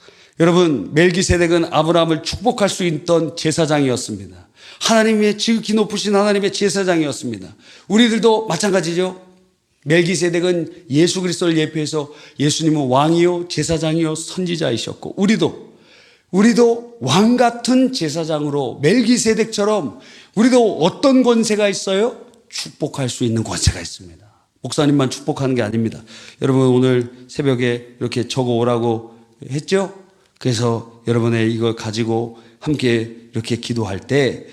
여러분, 멜기세덱은 아브라함을 축복할 수 있던 제사장이었습니다. 하나님의 지극히 높으신 하나님의 제사장이었습니다. 우리들도 마찬가지죠. 멜기세덱은 예수 그리스도를 예표해서 예수님은 왕이요 제사장이요 선지자이셨고 우리도 왕 같은 제사장으로 멜기세덱처럼 우리도 어떤 권세가 있어요? 축복할 수 있는 권세가 있습니다. 목사님만 축복하는 게 아닙니다. 여러분 오늘 새벽에 이렇게 적어 오라고 했죠? 그래서 여러분의 이걸 가지고 함께 이렇게 기도하는데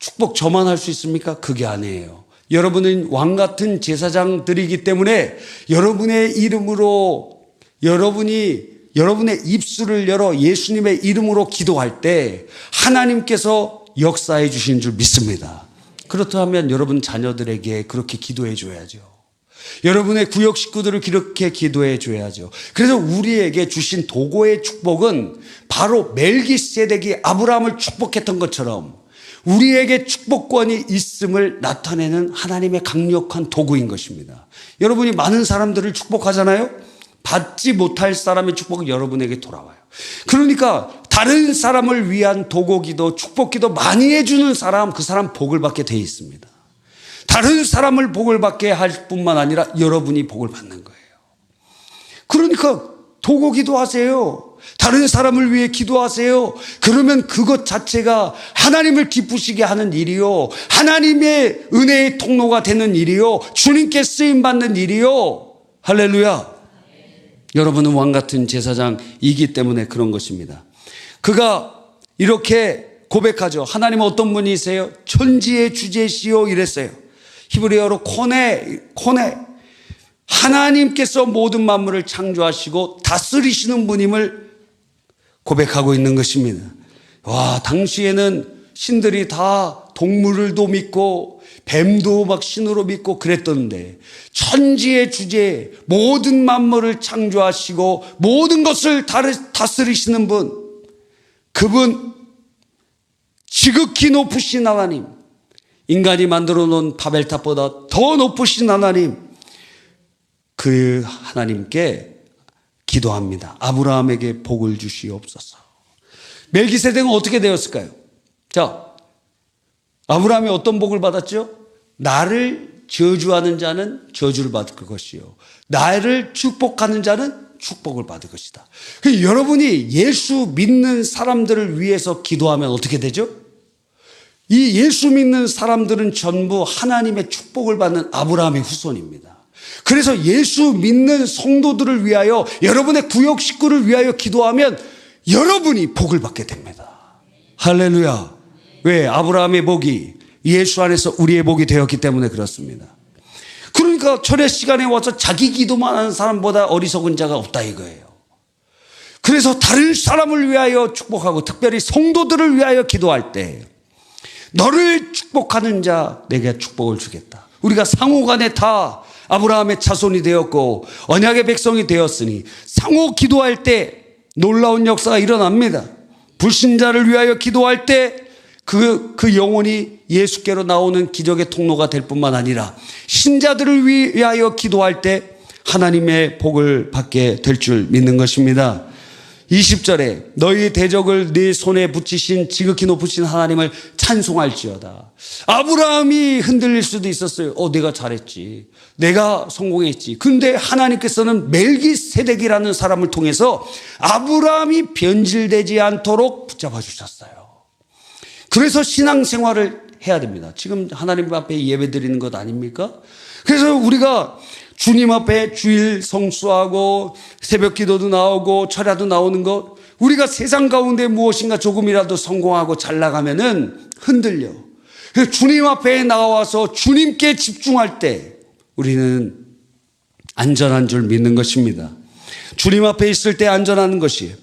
축복 저만 할 수 있습니까? 그게 아니에요. 여러분은 왕 같은 제사장들이기 때문에 여러분의 이름으로 여러분의 입술을 열어 예수님의 이름으로 기도할 때 하나님께서 역사해 주신 줄 믿습니다. 그렇다면 여러분 자녀들에게 그렇게 기도해 줘야죠. 여러분의 구역 식구들을 그렇게 기도해 줘야죠. 그래서 우리에게 주신 도고의 축복은 바로 멜기세덱이 아브라함을 축복했던 것처럼 우리에게 축복권이 있음을 나타내는 하나님의 강력한 도구인 것입니다. 여러분이 많은 사람들을 축복하잖아요. 받지 못할 사람의 축복은 여러분에게 돌아와요. 그러니까 다른 사람을 위한 도고기도 축복기도 많이 해주는 사람, 그 사람 복을 받게 돼 있습니다. 다른 사람을 복을 받게 할 뿐만 아니라 여러분이 복을 받는 거예요. 그러니까 도고기도 하세요. 다른 사람을 위해 기도하세요. 그러면 그것 자체가 하나님을 기쁘시게 하는 일이요, 하나님의 은혜의 통로가 되는 일이요, 주님께 쓰임받는 일이요. 할렐루야. 여러분은 왕같은 제사장이기 때문에 그런 것입니다. 그가 이렇게 고백하죠. 하나님은 어떤 분이세요? 천지의 주제시요 이랬어요. 히브리어로 코네. 하나님께서 모든 만물을 창조하시고 다스리시는 분임을 고백하고 있는 것입니다. 와, 당시에는 신들이 다 동물을도 믿고 뱀도 막 신으로 믿고 그랬던데, 천지의 주제, 모든 만물을 창조하시고 모든 것을 다스리시는 분, 그분, 지극히 높으신 하나님, 인간이 만들어 놓은 바벨탑보다 더 높으신 하나님, 그 하나님께 기도합니다. 아브라함에게 복을 주시옵소서. 멜기세덱은 어떻게 되었을까요? 자, 아브라함이 어떤 복을 받았죠? 나를 저주하는 자는 저주를 받을 것이요, 나를 축복하는 자는 축복을 받을 것이다. 여러분이 예수 믿는 사람들을 위해서 기도하면 어떻게 되죠? 이 예수 믿는 사람들은 전부 하나님의 축복을 받는 아브라함의 후손입니다. 그래서 예수 믿는 성도들을 위하여, 여러분의 구역 식구를 위하여 기도하면 여러분이 복을 받게 됩니다. 할렐루야. 왜? 아브라함의 복이 예수 안에서 우리의 복이 되었기 때문에 그렇습니다. 그러니까 철의 시간에 와서 자기 기도만 하는 사람보다 어리석은 자가 없다 이거예요. 그래서 다른 사람을 위하여 축복하고 특별히 성도들을 위하여 기도할 때, 너를 축복하는 자 내게 축복을 주겠다. 우리가 상호간에 다 아브라함의 자손이 되었고 언약의 백성이 되었으니 상호 기도할 때 놀라운 역사가 일어납니다. 불신자를 위하여 기도할 때 그 영혼이 예수께로 나오는 기적의 통로가 될 뿐만 아니라, 신자들을 위하여 기도할 때 하나님의 복을 받게 될 줄 믿는 것입니다. 20절에 너희 대적을 네 손에 붙이신 지극히 높으신 하나님을 찬송할지어다. 아브라함이 흔들릴 수도 있었어요. 내가 잘했지, 내가 성공했지. 근데 하나님께서는 멜기세덱이라는 사람을 통해서 아브라함이 변질되지 않도록 붙잡아 주셨어요. 그래서 신앙생활을 해야 됩니다. 지금 하나님 앞에 예배 드리는 것 아닙니까? 그래서 우리가 주님 앞에 주일 성수하고 새벽 기도도 나오고 철야도 나오는 것, 우리가 세상 가운데 무엇인가 조금이라도 성공하고 잘 나가면은 흔들려. 그래서 주님 앞에 나와서 주님께 집중할 때 우리는 안전한 줄 믿는 것입니다. 주님 앞에 있을 때 안전한 것이,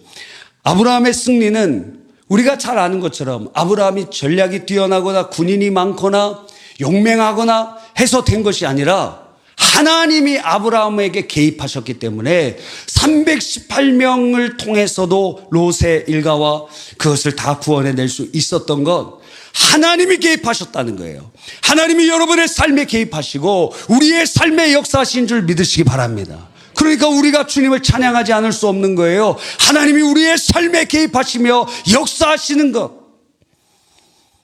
아브라함의 승리는 우리가 잘 아는 것처럼 아브라함이 전략이 뛰어나거나 군인이 많거나 용맹하거나 해서 된 것이 아니라, 하나님이 아브라함에게 개입하셨기 때문에 318명을 통해서도 롯의 일가와 그것을 다 구원해낼 수 있었던 것, 하나님이 개입하셨다는 거예요. 하나님이 여러분의 삶에 개입하시고 우리의 삶에 역사하신 줄 믿으시기 바랍니다. 그러니까 우리가 주님을 찬양하지 않을 수 없는 거예요. 하나님이 우리의 삶에 개입하시며 역사하시는 것,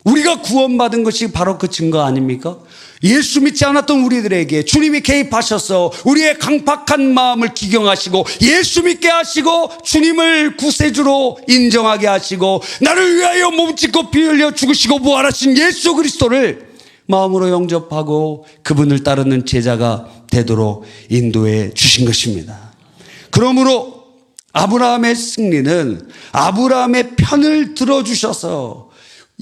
우리가 구원받은 것이 바로 그 증거 아닙니까? 예수 믿지 않았던 우리들에게 주님이 개입하셔서 우리의 강팍한 마음을 기경하시고 예수 믿게 하시고 주님을 구세주로 인정하게 하시고 나를 위하여 몸짓고 피 흘려 죽으시고 부활하신 예수 그리스도를 마음으로 영접하고 그분을 따르는 제자가 되도록 인도해 주신 것입니다. 그러므로 아브라함의 승리는 아브라함의 편을 들어주셔서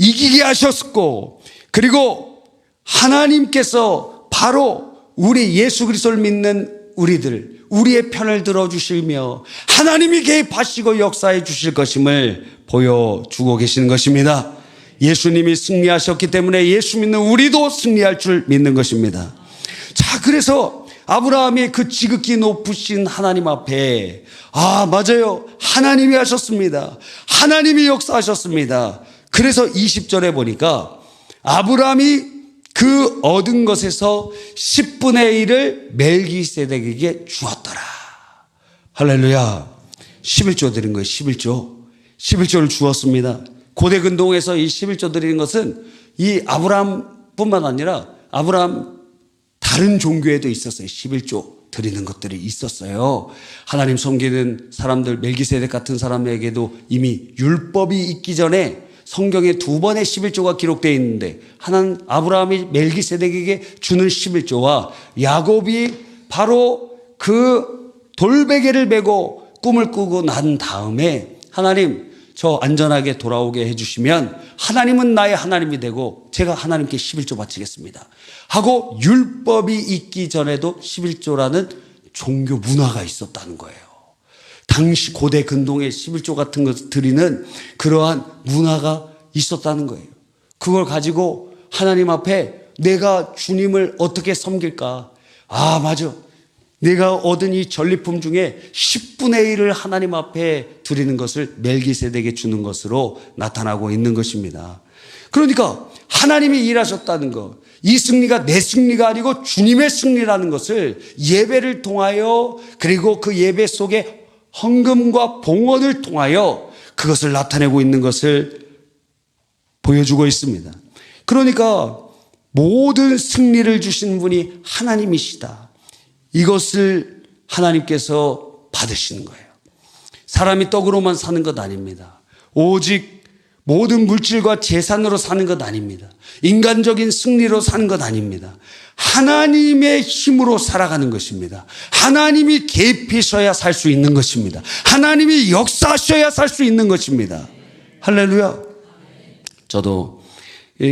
이기게 하셨고, 그리고 하나님께서 바로 우리 예수 그리스도를 믿는 우리들, 우리의 편을 들어주시며 하나님이 개입하시고 역사해 주실 것임을 보여주고 계시는 것입니다. 예수님이 승리하셨기 때문에 예수 믿는 우리도 승리할 줄 믿는 것입니다. 자, 그래서 아브라함이 그 지극히 높으신 하나님 앞에, 맞아요, 하나님이 하셨습니다. 하나님이 역사하셨습니다. 그래서 20절에 보니까 아브라함이 그 얻은 것에서 10분의 1을 멜기세덱에게 주었더라. 할렐루야. 11조 드린 거예요. 11조를 주었습니다. 고대 근동에서 이 11조 드리는 것은 이 아브라함뿐만 아니라 아브라함 다른 종교에도 있었어요. 11조 드리는 것들이 있었어요. 하나님 섬기는 사람들, 멜기세덱 같은 사람에게도 이미 율법이 있기 전에 성경에 2번의 11조가 기록되어 있는데, 하나는 아브라함이 멜기세덱에게 주는 11조와 야곱이 바로 그 돌베개를 메고 꿈을 꾸고 난 다음에 하나님 저 안전하게 돌아오게 해주시면 하나님은 나의 하나님이 되고 제가 하나님께 11조 바치겠습니다 하고, 율법이 있기 전에도 11조라는 종교 문화가 있었다는 거예요. 당시 고대 근동에 11조 같은 것을 드리는 그러한 문화가 있었다는 거예요. 그걸 가지고 하나님 앞에 내가 주님을 어떻게 섬길까? 아, 맞아. 내가 얻은 이 전리품 중에 10분의 1을 하나님 앞에 드리는 것을 멜기세덱에 주는 것으로 나타나고 있는 것입니다. 그러니까 하나님이 일하셨다는 것, 이 승리가 내 승리가 아니고 주님의 승리라는 것을 예배를 통하여, 그리고 그 예배 속에 헌금과 봉헌을 통하여 그것을 나타내고 있는 것을 보여주고 있습니다. 그러니까 모든 승리를 주신 분이 하나님이시다, 이것을 하나님께서 받으시는 거예요. 사람이 떡으로만 사는 것 아닙니다. 오직 모든 물질과 재산으로 사는 것 아닙니다. 인간적인 승리로 사는 것 아닙니다. 하나님의 힘으로 살아가는 것입니다. 하나님이 개입하셔야 살 수 있는 것입니다. 하나님이 역사하셔야 살 수 있는 것입니다. 할렐루야. 저도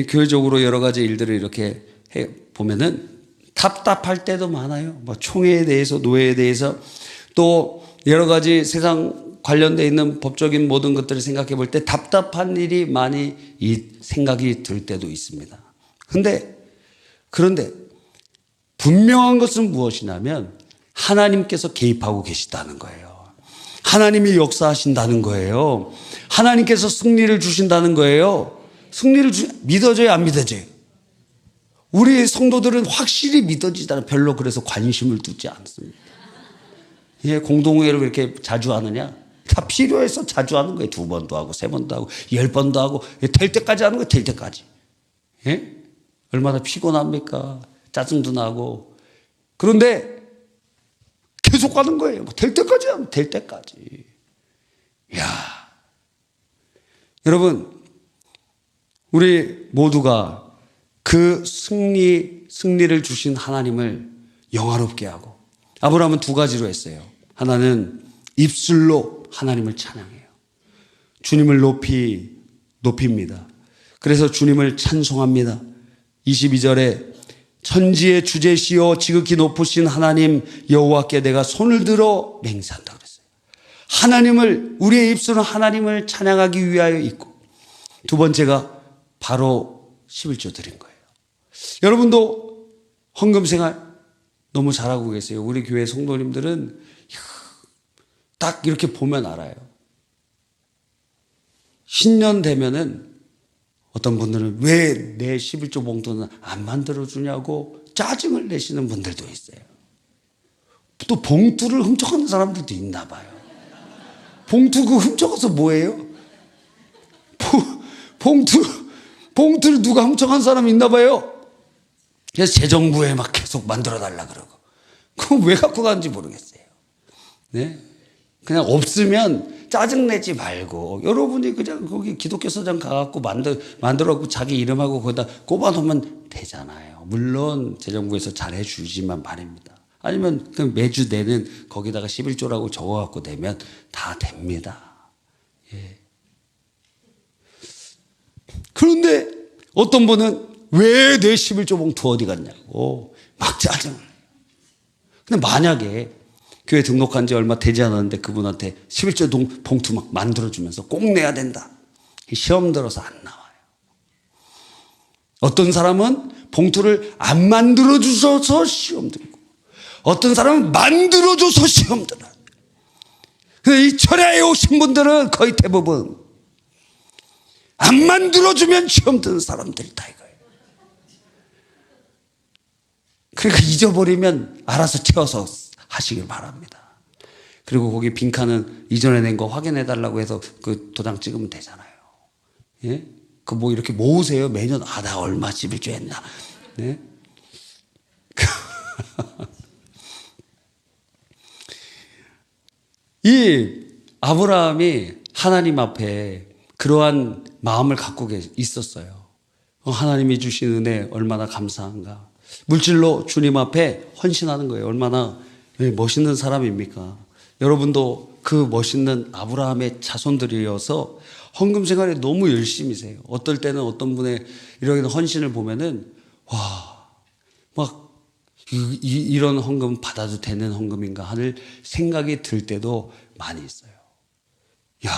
교회적으로 여러 가지 일들을 이렇게 보면은 답답할 때도 많아요. 뭐 총회에 대해서, 노예에 대해서, 또 여러 가지 세상 관련되어 있는 법적인 모든 것들을 생각해 볼 때 답답한 일이 많이 생각이 들 때도 있습니다. 그런데 분명한 것은 무엇이냐면 하나님께서 개입하고 계시다는 거예요. 하나님이 역사하신다는 거예요. 하나님께서 승리를 주신다는 거예요. 믿어져요, 안 믿어져요? 우리 성도들은 확실히 믿어지잖아요. 별로 그래서 관심을 두지 않습니다. 예, 공동회를 왜 이렇게 자주 하느냐? 다 필요해서 자주 하는 거예요. 2번도 하고 3번도 하고 10번도 하고, 될 때까지 하는 거예요. 될 때까지. 예? 얼마나 피곤합니까? 짜증도 나고. 그런데 계속 가는 거예요. 될 때까지 하면 될 때까지. 이야. 여러분, 우리 모두가 그 승리를 주신 하나님을 영화롭게 하고, 아브라함은 2가지로 했어요. 하나는 입술로 하나님을 찬양해요. 주님을 높입니다. 그래서 주님을 찬송합니다. 22절에 천지의 주제시여 지극히 높으신 하나님 여호와께 내가 손을 들어 맹세한다 그랬어요. 하나님을, 우리의 입술은 하나님을 찬양하기 위하여 있고, 2번째가 바로 11조 드린 거예요. 여러분도 헌금 생활 너무 잘하고 계세요. 우리 교회 성도님들은 딱 이렇게 보면 알아요. 신년 되면은 어떤 분들은 왜 내 11조 봉투는 안 만들어주냐고 짜증을 내시는 분들도 있어요. 또 봉투를 훔쳐가는 사람들도 있나 봐요. 봉투 훔쳐가서 뭐예요? 봉투를 누가 훔쳐간 사람이 있나 봐요. 그래서 재정부에 막 계속 만들어달라 그러고. 그럼 왜 갖고 가는지 모르겠어요. 네? 그냥 없으면 짜증내지 말고, 여러분이 그냥 거기 기독교 서점 가갖고 만들어갖고 자기 이름하고 거기다 꼽아놓으면 되잖아요. 물론 재정부에서 잘 해주지만 말입니다. 아니면 그냥 매주 내는 거기다가 11조라고 적어갖고 내면 다 됩니다. 예. 그런데 어떤 분은 왜 내 11조 봉투 어디 갔냐고 막 짜증을. 근데 만약에 교회 등록한 지 얼마 되지 않았는데 그분한테 11조 봉투 막 만들어주면서 꼭 내야 된다, 시험 들어서 안 나와요. 어떤 사람은 봉투를 안 만들어줘서 시험 들고, 어떤 사람은 만들어줘서 시험 들어요. 근데 이 철야에 오신 분들은 거의 대부분 안 만들어주면 시험 드는 사람들이다 이거예요. 그러니까 잊어버리면 알아서 채워서 하시길 바랍니다. 그리고 거기 빈칸은 이전에 낸 거 확인해 달라고 해서 그 도장 찍으면 되잖아요. 예? 그 뭐 이렇게 모으세요. 매년 나 얼마 11조 했나. 네? 이 아브라함이 하나님 앞에 그러한 마음을 갖고 있었어요. 하나님이 주신 은혜 얼마나 감사한가. 물질로 주님 앞에 헌신하는 거예요. 얼마나 멋있는 사람입니까? 여러분도 그 멋있는 아브라함의 자손들이어서 헌금 생활에 너무 열심히세요. 어떨 때는 어떤 분의 이런 헌신을 보면은 와, 막 이런 헌금 받아도 되는 헌금인가 하는 생각이 들 때도 많이 있어요. 야,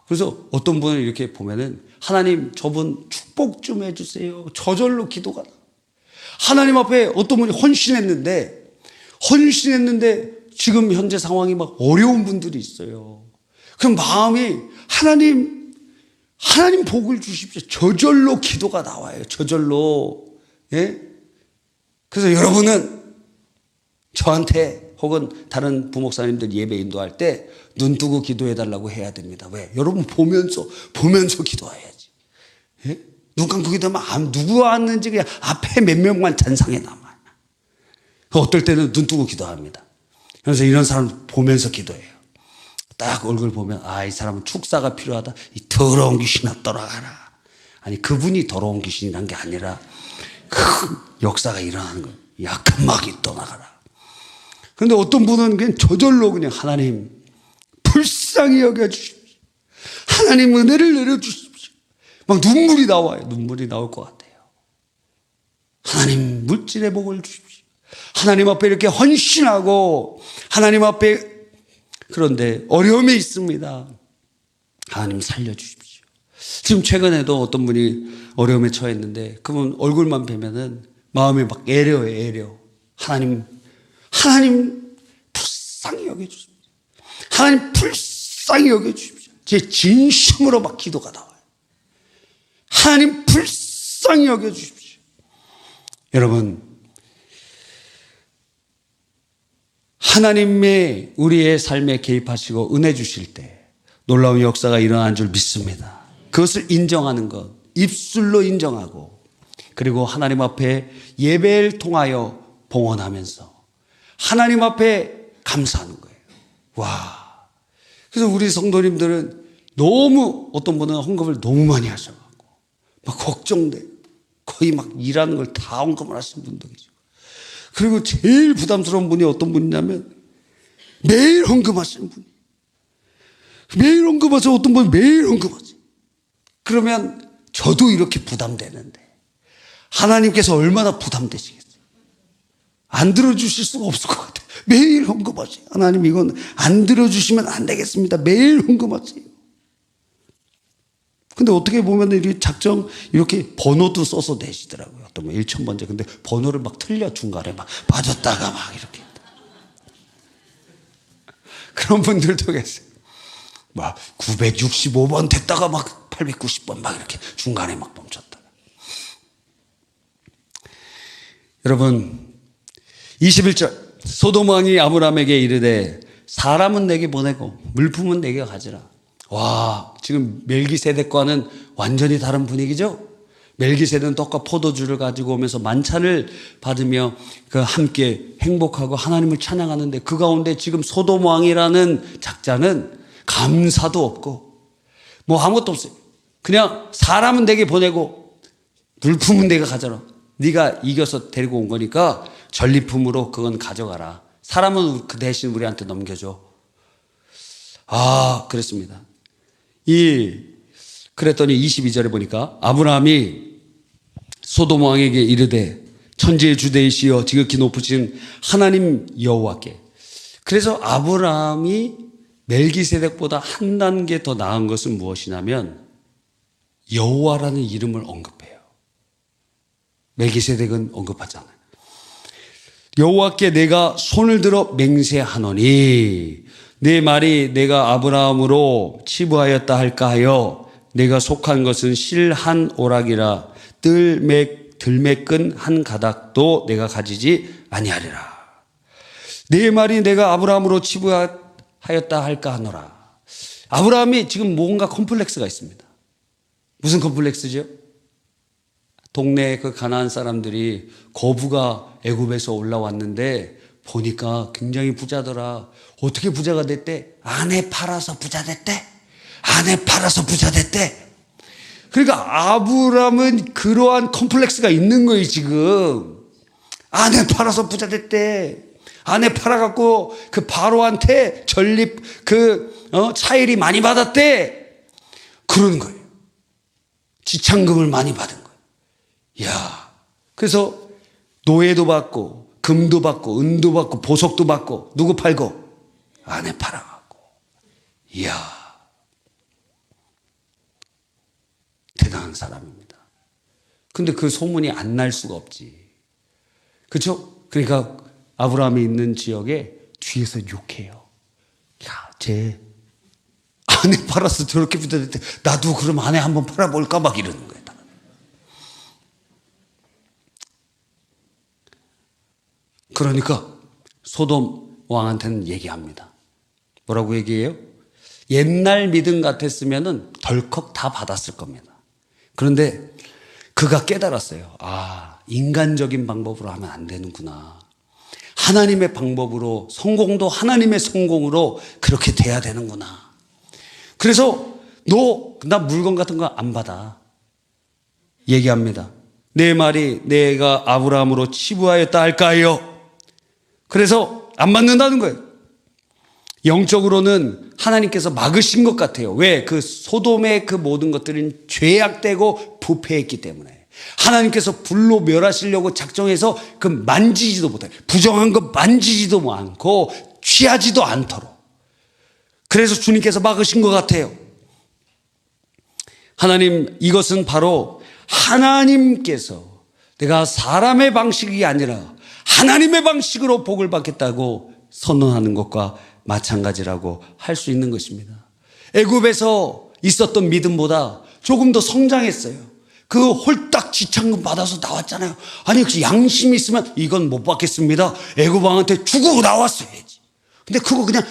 그래서 어떤 분을 이렇게 보면은 하나님 저분 축복 좀 해주세요. 저절로 기도가 나. 하나님 앞에 어떤 분이 헌신했는데 지금 현재 상황이 막 어려운 분들이 있어요. 그럼 마음이 하나님 복을 주십시오. 저절로 기도가 나와요. 저절로. 예? 그래서 여러분은 저한테 혹은 다른 부목사님들 예배 인도할 때 눈 뜨고 기도해달라고 해야 됩니다. 왜? 여러분 보면서 기도해야지. 예? 눈 감고 기도하면 누구 왔는지 그냥 앞에 몇 명만 잔상에 남아요. 어떨 때는 눈 뜨고 기도합니다. 그래서 이런 사람 보면서 기도해요. 딱 얼굴 보면 이 사람은 축사가 필요하다. 이 더러운 귀신아 떠나가라. 아니 그분이 더러운 귀신이란 게 아니라 큰 역사가 일어나는 거예요. 약한 마귀 떠나가라. 그런데 어떤 분은 그냥 저절로 그냥 하나님 불쌍히 여겨주십시오. 하나님 은혜를 내려주십시오. 막 눈물이 나와요. 눈물이 나올 것 같아요. 하나님 물질의 복을 주십시오. 하나님 앞에 이렇게 헌신하고 하나님 앞에 그런데 어려움이 있습니다. 하나님 살려주십시오. 지금 최근에도 어떤 분이 어려움에 처했는데 그분 얼굴만 뵈면은 마음이 막 애려. 하나님 불쌍히 여겨주십시오. 하나님 불쌍히 여겨주십시오. 제 진심으로 막 기도가 나와요. 하나님 불쌍히 여겨주십시오. 여러분, 하나님의 우리의 삶에 개입하시고 은혜 주실 때 놀라운 역사가 일어난 줄 믿습니다. 그것을 인정하는 것, 입술로 인정하고 그리고 하나님 앞에 예배를 통하여 봉헌하면서 하나님 앞에 감사하는 거예요. 와. 그래서 우리 성도님들은 너무 어떤 분은 헌금을 너무 많이 하셔가지고 막 걱정돼. 거의 막 일하는 걸 다 헌금을 하시는 분도 계시고. 그리고 제일 부담스러운 분이 어떤 분이냐면 매일 헌금하시는 분이. 매일 헌금하세요. 어떤 분이 매일 헌금하세요. 그러면 저도 이렇게 부담되는데 하나님께서 얼마나 부담되시겠어요. 안 들어주실 수가 없을 것 같아요. 매일 헌금하세요. 하나님 이건 안 들어주시면 안 되겠습니다. 매일 헌금하세요. 근데 어떻게 보면 이렇게 작정 이렇게 번호도 써서 내시더라고요. 어떤 뭐 1,000번째. 근데 번호를 막 틀려 중간에 막 빠졌다가 막 이렇게. 그런 분들도 계세요. 막 965번 됐다가 막 890번 막 이렇게 중간에 막 멈췄다가. 여러분 21절 소돔 왕이 아브라함에게 이르되 사람은 내게 보내고 물품은 내게 가지라. 와, 지금 멜기세덱과는 완전히 다른 분위기죠. 멜기세덱은 떡과 포도주를 가지고 오면서 만찬을 받으며 그 함께 행복하고 하나님을 찬양하는데 그 가운데 지금 소돔 왕이라는 작자는 감사도 없고 뭐 아무것도 없어요. 그냥 사람은 내게 보내고 물품은 내가 가져라. 네가 이겨서 데리고 온 거니까 전리품으로 그건 가져가라. 사람은 그 대신 우리한테 넘겨줘. 그랬습니다. 그랬더니 22절에 보니까 아브라함이 소돔 왕에게 이르되 천지의 주 되시여 지극히 높으신 하나님 여호와께. 그래서 아브라함이 멜기세덱보다 한 단계 더 나은 것은 무엇이냐면 여호와라는 이름을 언급해요. 멜기세덱은 언급하잖아요. 여호와께 내가 손을 들어 맹세하노니 내 말이 내가 아브라함으로 치부하였다 할까 하여 내가 속한 것은 실한 오락이라 들매끈 한 가닥도 내가 가지지 아니하리라. 내 말이 내가 아브라함으로 치부하였다 할까 하노라. 아브라함이 지금 뭔가 컴플렉스가 있습니다. 무슨 컴플렉스죠? 동네 그 가나안 사람들이 거부가 애굽에서 올라왔는데 보니까 굉장히 부자더라. 어떻게 부자가 됐대? 아내 팔아서 부자 됐대. 아내 팔아서 부자 됐대. 그러니까 아브라함은 그러한 컴플렉스가 있는 거예요, 지금. 아내 팔아서 부자 됐대. 아내 팔아갖고 그 바로한테 전립 차일이 많이 받았대. 그러는 거예요. 지참금을 많이 받은 거예요. 야, 그래서 노예도 받고 금도 받고 은도 받고 보석도 받고 누구 팔고? 아내 팔아갖고. 이야, 대단한 사람입니다. 근데 그 소문이 안 날 수가 없지. 그렇죠? 그러니까 아브라함이 있는 지역에 뒤에서 욕해요. 야, 쟤 아내 팔아서 저렇게 부자 됐대. 나도 그럼 아내 한번 팔아볼까? 막 이러는 거예요. 그러니까 소돔 왕한테는 얘기합니다. 뭐라고 얘기해요? 옛날 믿음 같았으면 덜컥 다 받았을 겁니다. 그런데 그가 깨달았어요. 아, 인간적인 방법으로 하면 안 되는구나. 하나님의 방법으로, 성공도 하나님의 성공으로 그렇게 돼야 되는구나. 그래서 나 물건 같은 거 안 받아. 얘기합니다. 내 말이 내가 아브라함으로 치부하였다 할까요? 그래서 안 받는다는 거예요. 영적으로는 하나님께서 막으신 것 같아요. 왜? 그 소돔의 그 모든 것들은 죄악되고 부패했기 때문에. 하나님께서 불로 멸하시려고 작정해서 그 만지지도 못해. 부정한 거 만지지도 않고 취하지도 않도록. 그래서 주님께서 막으신 것 같아요. 하나님, 이것은 바로 하나님께서 내가 사람의 방식이 아니라 하나님의 방식으로 복을 받겠다고 선언하는 것과 마찬가지라고 할 수 있는 것입니다. 애굽에서 있었던 믿음보다 조금 더 성장했어요. 그 홀딱 지참금 받아서 나왔잖아요. 아니, 그 양심이 있으면 이건 못 받겠습니다. 애굽 왕한테 주고 나왔어야지. 근데 그거 그냥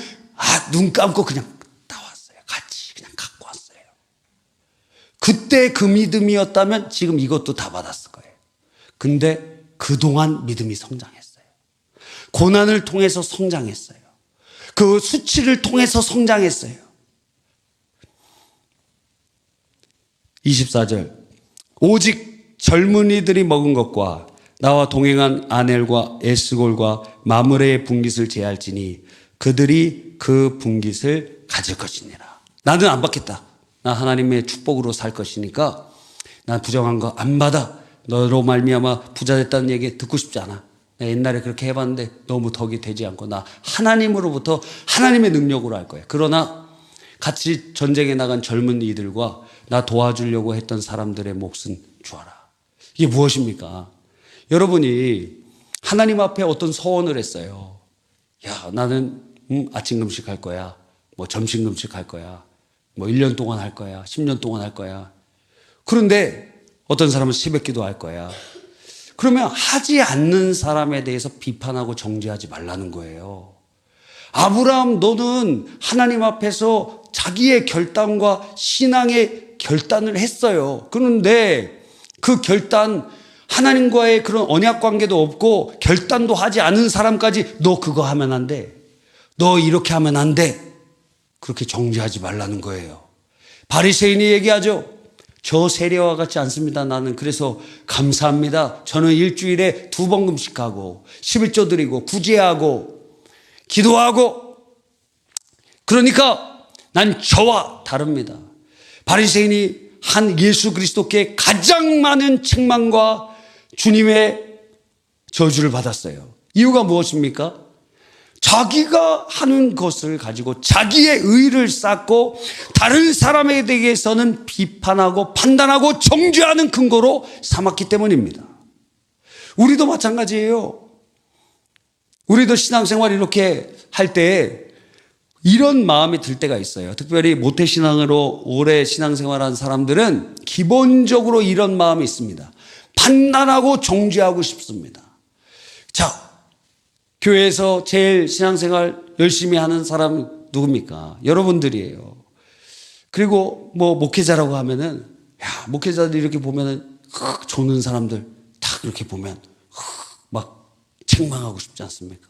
눈 감고 그냥 나왔어요. 같이 그냥 갖고 왔어요. 그때 그 믿음이었다면 지금 이것도 다 받았을 거예요. 근데 그동안 믿음이 성장했어요. 고난을 통해서 성장했어요. 그 수치를 통해서 성장했어요. 24절. 오직 젊은이들이 먹은 것과 나와 동행한 아넬과 에스골과 마므레의 분깃을 제할지니 그들이 그 분깃을 가질 것이니라. 나는 안 받겠다. 나 하나님의 축복으로 살 것이니까 난 부정한 거 안 받아. 너로 말미암아 부자 됐다는 얘기 듣고 싶지 않아. 나 옛날에 그렇게 해봤는데 너무 덕이 되지 않고 나 하나님으로부터 하나님의 능력으로 할 거야. 그러나 같이 전쟁에 나간 젊은이들과 나 도와주려고 했던 사람들의 몫은 주어라. 이게 무엇입니까? 여러분이 하나님 앞에 어떤 서원을 했어요. 야, 나는 아침 금식 할 거야. 뭐 점심 금식 할 거야. 뭐 1년 동안 할 거야. 10년 동안 할 거야. 그런데 어떤 사람은 새벽기도 할 거야. 그러면 하지 않는 사람에 대해서 비판하고 정죄하지 말라는 거예요. 아브라함, 너는 하나님 앞에서 자기의 결단과 신앙의 결단을 했어요. 그런데 그 결단, 하나님과의 그런 언약 관계도 없고 결단도 하지 않은 사람까지 너 그거 하면 안 돼. 너 이렇게 하면 안 돼. 그렇게 정죄하지 말라는 거예요. 바리새인이 얘기하죠. 저 세례와 같지 않습니다. 나는 그래서 감사합니다. 저는 일주일에 2번 금식하고 11조 드리고 구제하고 기도하고 그러니까 난 저와 다릅니다. 바리새인이 한 예수 그리스도께 가장 많은 책망과 주님의 저주를 받았어요. 이유가 무엇입니까? 자기가 하는 것을 가지고 자기의 의를 쌓고 다른 사람에 대해서는 비판하고 판단하고 정죄하는 근거로 삼았기 때문입니다. 우리도 마찬가지예요. 우리도 신앙생활 이렇게 할 때 이런 마음이 들 때가 있어요. 특별히 모태신앙으로 오래 신앙생활한 사람들은 기본적으로 이런 마음이 있습니다. 판단하고 정죄하고 싶습니다. 자, 교회에서 제일 신앙생활 열심히 하는 사람 누굽니까? 여러분들이에요. 그리고 뭐 목회자라고 하면은, 야, 목회자들 이렇게 보면은, 조는 사람들 딱 이렇게 보면, 막 책망하고 싶지 않습니까?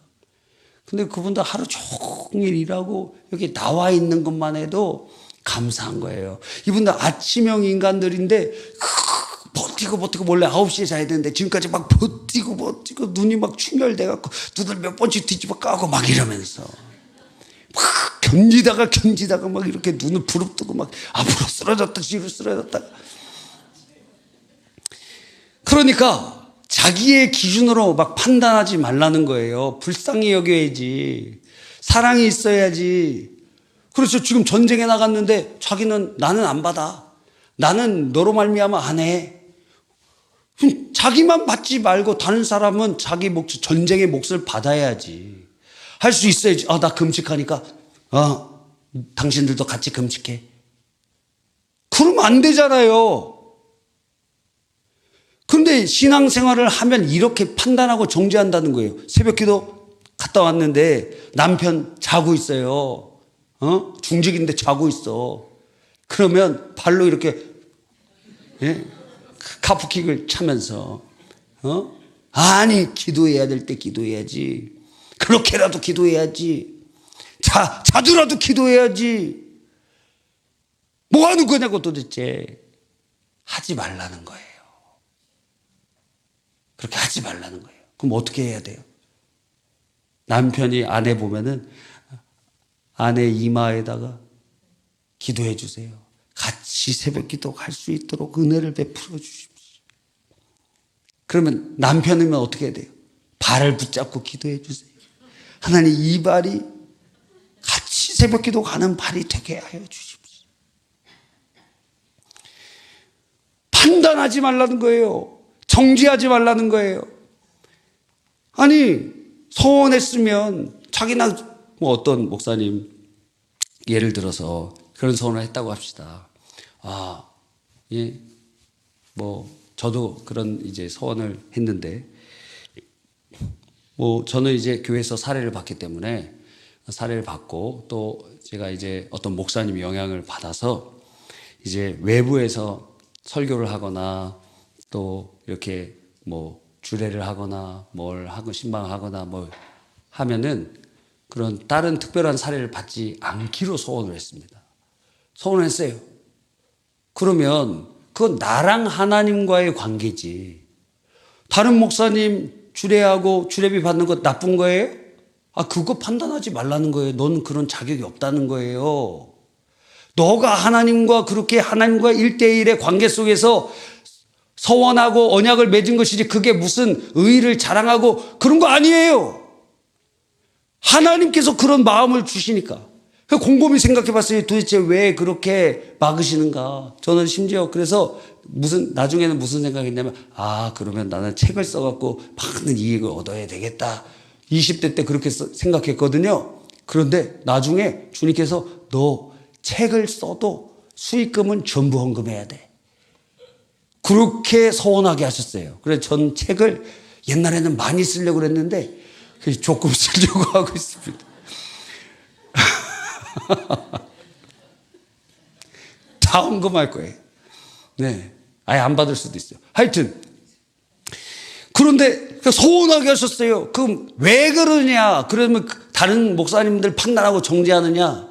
근데 그분도 하루 종일 일하고 여기 나와 있는 것만 해도 감사한 거예요. 이분들 아침형 인간들인데 버티고 몰래 9시에 자야 되는데 지금까지 막 버티고 눈이 막 충혈돼갖고 눈을 몇 번씩 뒤집어 까고 막 이러면서 막 견디다가 막 이렇게 눈을 부릅뜨고 막 앞으로 쓰러졌다 뒤로 쓰러졌다. 그러니까 자기의 기준으로 막 판단하지 말라는 거예요. 불쌍히 여겨야지. 사랑이 있어야지. 그렇죠. 지금 전쟁에 나갔는데 자기는 나는 안 받아. 나는 너로 말미암아 안 해. 자기만 받지 말고 다른 사람은 자기 전쟁의 몫을 받아야지. 할 수 있어야지. 나 금식하니까 당신들도 같이 금식해. 그러면 안 되잖아요. 그런데 신앙생활을 하면 이렇게 판단하고 정죄한다는 거예요. 새벽기도 갔다 왔는데 남편 자고 있어요. 중직인데 자고 있어. 그러면 발로 이렇게 카프킥을 차면서 아니 기도해야 될 때 기도해야지. 그렇게라도 기도해야지. 자주라도 기도해야지. 뭐 하는 거냐고 도대체. 하지 말라는 거예요. 그렇게 하지 말라는 거예요. 그럼 어떻게 해야 돼요? 남편이 아내 보면은 아내 이마에다가 기도해 주세요. 같이 새벽 기도 갈 수 있도록 은혜를 베풀어 주십시오. 그러면 남편이면 어떻게 해야 돼요? 발을 붙잡고 기도해 주세요. 하나님 이 발이 같이 새벽 기도 가는 발이 되게 하여 주십시오. 판단하지 말라는 거예요. 정지하지 말라는 거예요. 아니 서원했으면 자기나 어떤 목사님 예를 들어서 그런 서원을 했다고 합시다. 저도 그런 이제 서원을 했는데 저는 이제 교회에서 사례를 받기 때문에 사례를 받고 또 제가 이제 어떤 목사님 영향을 받아서 이제 외부에서 설교를 하거나 또 이렇게 주례를 하거나 뭘 하고 신방하거나 뭐 하면은 그런 다른 특별한 사례를 받지 않기로 소원을 했습니다. 소원을 했어요. 그러면 그건 나랑 하나님과의 관계지. 다른 목사님 주례하고 주례비 받는 것 나쁜 거예요? 그거 판단하지 말라는 거예요. 너는 그런 자격이 없다는 거예요. 너가 하나님과 그렇게 하나님과 1대1의 관계 속에서 서원하고 언약을 맺은 것이지 그게 무슨 의의를 자랑하고 그런 거 아니에요. 하나님께서 그런 마음을 주시니까. 곰곰이 생각해 봤어요. 도대체 왜 그렇게 막으시는가. 저는 심지어 그래서 나중에는 무슨 생각했냐면 그러면 나는 책을 써갖고 많은 이익을 얻어야 되겠다. 20대 때 그렇게 생각했거든요. 그런데 나중에 주님께서 너 책을 써도 수익금은 전부 헌금해야 돼. 그렇게 서원하게 하셨어요. 그래서 전 책을 옛날에는 많이 쓰려고 그랬는데 조금 쓰려고 하고 있습니다. 다 헌금할 거예요. 네, 아예 안 받을 수도 있어요. 하여튼 그런데 서운하게 하셨어요. 그럼 왜 그러냐? 그러면 다른 목사님들 판단하고 정죄하느냐?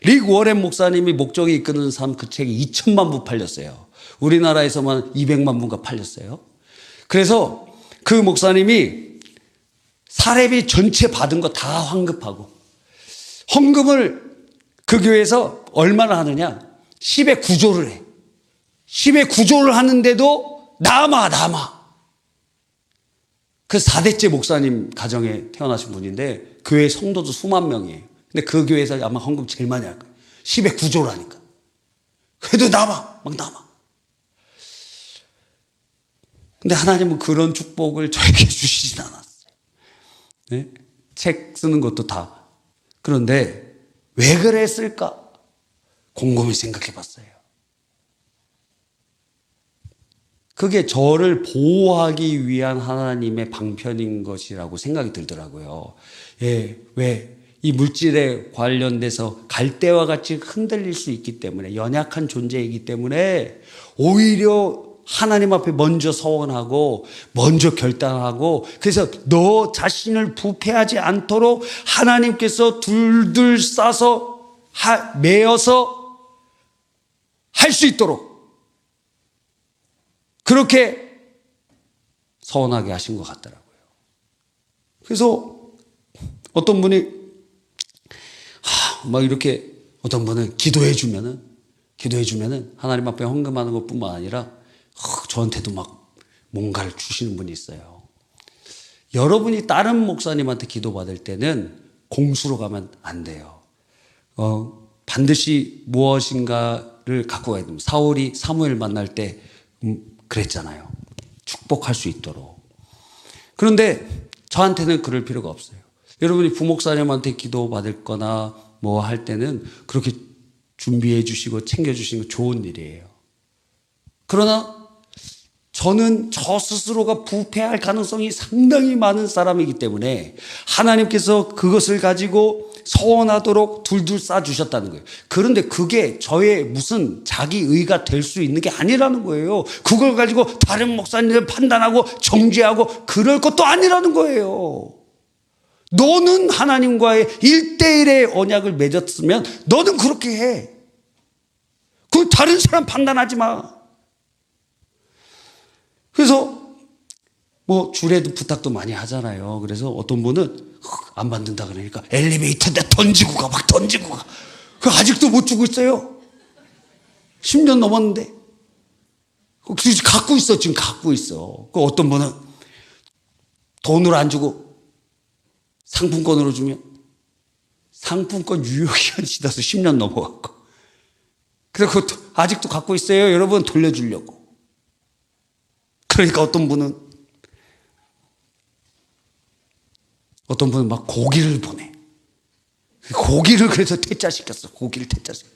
릭 워렌 목사님이 목적이 이끄는 삶 그 책이 2천만 부 팔렸어요. 우리나라에서만 200만 부가 팔렸어요. 그래서 그 목사님이 사례비 전체 받은 거 다 환급하고 헌금을 그 교회에서 얼마나 하느냐? 10의 9조를 해. 10의 9조를 하는데도 남아. 그 4대째 목사님 가정에 태어나신 분인데 교회 성도도 수만 명이에요. 근데 그 교회에서 아마 헌금 제일 많이 할 거예요. 10의 9조라니까. 그래도 막 남아. 근데 하나님은 그런 축복을 저에게 주시진 않았어요. 네? 책 쓰는 것도 다. 그런데 왜 그랬을까? 곰곰이 생각해 봤어요. 그게 저를 보호하기 위한 하나님의 방편인 것이라고 생각이 들더라고요. 왜? 이 물질에 관련돼서 갈대와 같이 흔들릴 수 있기 때문에 연약한 존재이기 때문에 오히려 하나님 앞에 먼저 서원하고 먼저 결단하고, 그래서 너 자신을 부패하지 않도록 하나님께서 둘둘 싸서 매어서 할 수 있도록 그렇게 서원하게 하신 것 같더라고요. 그래서 어떤 분이 막 이렇게, 어떤 분은 기도해 주면은 하나님 앞에 헌금하는 것뿐만 아니라 저한테도 막 뭔가를 주시는 분이 있어요. 여러분이 다른 목사님한테 기도받을 때는 공수로 가면 안 돼요. 반드시 무엇인가를 갖고 가야 됩니다. 사울이 사무엘 만날 때 그랬잖아요. 축복할 수 있도록. 그런데 저한테는 그럴 필요가 없어요. 여러분이 부목사님한테 기도받을 거나 뭐 할 때는 그렇게 준비해 주시고 챙겨 주시는 거 좋은 일이에요. 그러나 저는 저 스스로가 부패할 가능성이 상당히 많은 사람이기 때문에 하나님께서 그것을 가지고 서원하도록 둘둘 싸주셨다는 거예요. 그런데 그게 저의 무슨 자기 의가 될 수 있는 게 아니라는 거예요. 그걸 가지고 다른 목사님들 판단하고 정죄하고 그럴 것도 아니라는 거예요. 너는 하나님과의 1대1의 언약을 맺었으면 너는 그렇게 해. 그 다른 사람 판단하지 마. 그래서 뭐 주례도 부탁도 많이 하잖아요. 그래서 어떤 분은 안 받는다 그러니까 엘리베이터에 던지고 가, 막 던지고 가. 그 아직도 못 주고 있어요. 10년 넘었는데. 갖고 있어, 지금 갖고 있어. 그 어떤 분은 돈으로 안 주고 상품권으로 주면 상품권 유효기간 지나서 10년 넘어갔고. 그래서 그것도 아직도 갖고 있어요. 여러분 돌려주려고. 그러니까 어떤 분은 막 고기를 보내. 고기를 그래서 퇴짜시켰어. 고기를 퇴짜시켰어.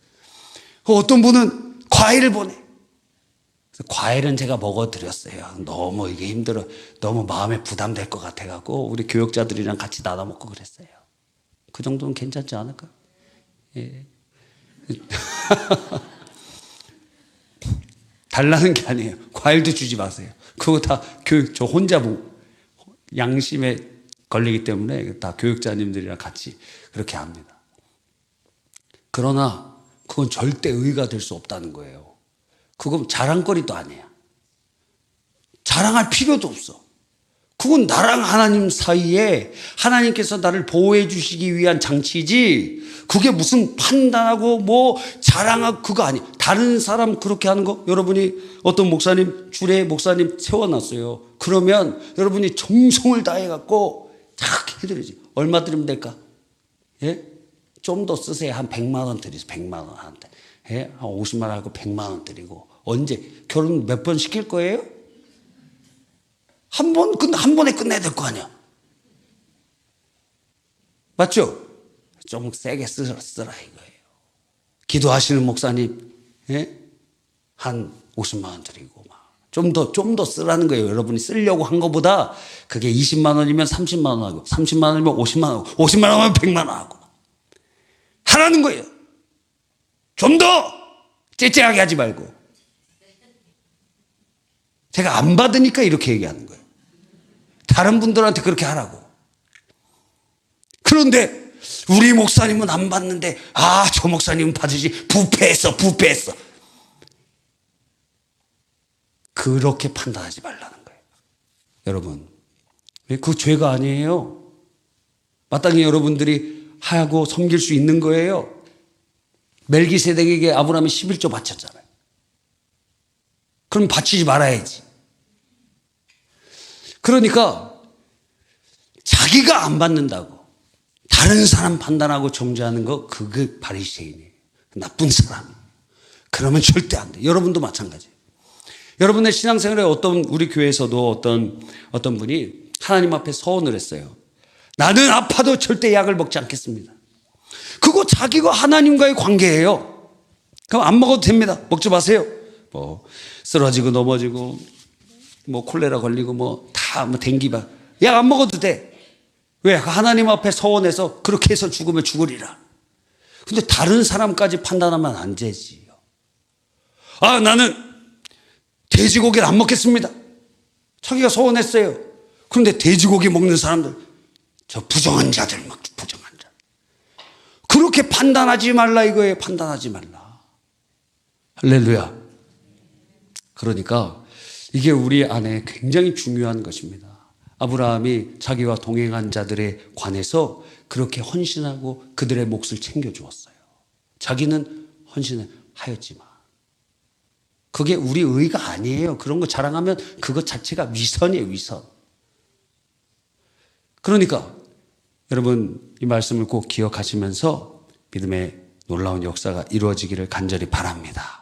어떤 분은 과일을 보내. 그래서 과일은 제가 먹어드렸어요. 너무 이게 힘들어. 너무 마음에 부담될 것 같아갖고 우리 교역자들이랑 같이 나눠 먹고 그랬어요. 그 정도는 괜찮지 않을까? 예. 달라는 게 아니에요. 과일도 주지 마세요. 그거 다 저 혼자 양심에 걸리기 때문에 다 교육자님들이랑 같이 그렇게 합니다. 그러나 그건 절대 의가 될 수 없다는 거예요. 그건 자랑거리도 아니야. 자랑할 필요도 없어. 그건 나랑 하나님 사이에 하나님께서 나를 보호해 주시기 위한 장치지, 그게 무슨 판단하고 뭐 자랑하고 그거 아니야. 다른 사람 그렇게 하는 거, 여러분이 어떤 목사님, 주례 목사님 세워놨어요. 그러면 여러분이 정성을 다해갖고 탁 해드리지. 얼마 드리면 될까? 예? 좀 더 쓰세요. 한 100만 원 드리세요. 100만 원한테. 예? 한 50만 원 하고 100만 원 드리고. 언제? 결혼 몇 번 시킬 거예요? 한 번에 끝내야 될 거 아니야. 맞죠? 좀 세게 쓰라 이거예요. 기도하시는 목사님, 예? 한 50만 원 드리고, 좀 더 쓰라는 거예요. 여러분이 쓰려고 한 것보다 그게 20만 원이면 30만 원 하고, 30만 원이면 50만 원 하고, 50만 원 하면 100만 원 하고. 하라는 거예요. 좀 더 째째하게 하지 말고. 제가 안 받으니까 이렇게 얘기하는 거예요. 다른 분들한테 그렇게 하라고. 그런데 우리 목사님은 안 받는데 저 목사님은 받으시. 부패했어. 그렇게 판단하지 말라는 거예요. 여러분, 그 죄가 아니에요. 마땅히 여러분들이 하고 섬길 수 있는 거예요. 멜기세덱에게 아브라함이 11조 바쳤잖아요. 그럼 바치지 말아야지. 그러니까 자기가 안 받는다고 다른 사람 판단하고 정죄하는 거, 그게 바리새인이에요. 나쁜 사람이에요. 그러면 절대 안 돼. 여러분도 마찬가지예요. 여러분의 신앙생활에 우리 교회에서도 어떤 분이 하나님 앞에 서원을 했어요. 나는 아파도 절대 약을 먹지 않겠습니다. 그거 자기가 하나님과의 관계예요. 그럼 안 먹어도 됩니다. 먹지 마세요. 뭐 쓰러지고 넘어지고 뭐 콜레라 걸리고 뭐 다 댕기봐. 약 안 먹어도 돼. 왜? 하나님 앞에 서원해서 그렇게 해서 죽으면 죽으리라. 근데 다른 사람까지 판단하면 안 되지요. 나는 돼지고기를 안 먹겠습니다. 자기가 소원했어요. 그런데 돼지고기 먹는 사람들, 저 부정한 자들 막 부정한 자. 그렇게 판단하지 말라 이거예요. 판단하지 말라. 할렐루야. 그러니까 이게 우리 안에 굉장히 중요한 것입니다. 아브라함이 자기와 동행한 자들에 관해서 그렇게 헌신하고 그들의 몫을 챙겨주었어요. 자기는 헌신을 하였지만 그게 우리 의가 아니에요. 그런 거 자랑하면 그것 자체가 위선이에요. 위선. 그러니까 여러분 이 말씀을 꼭 기억하시면서 믿음의 놀라운 역사가 이루어지기를 간절히 바랍니다.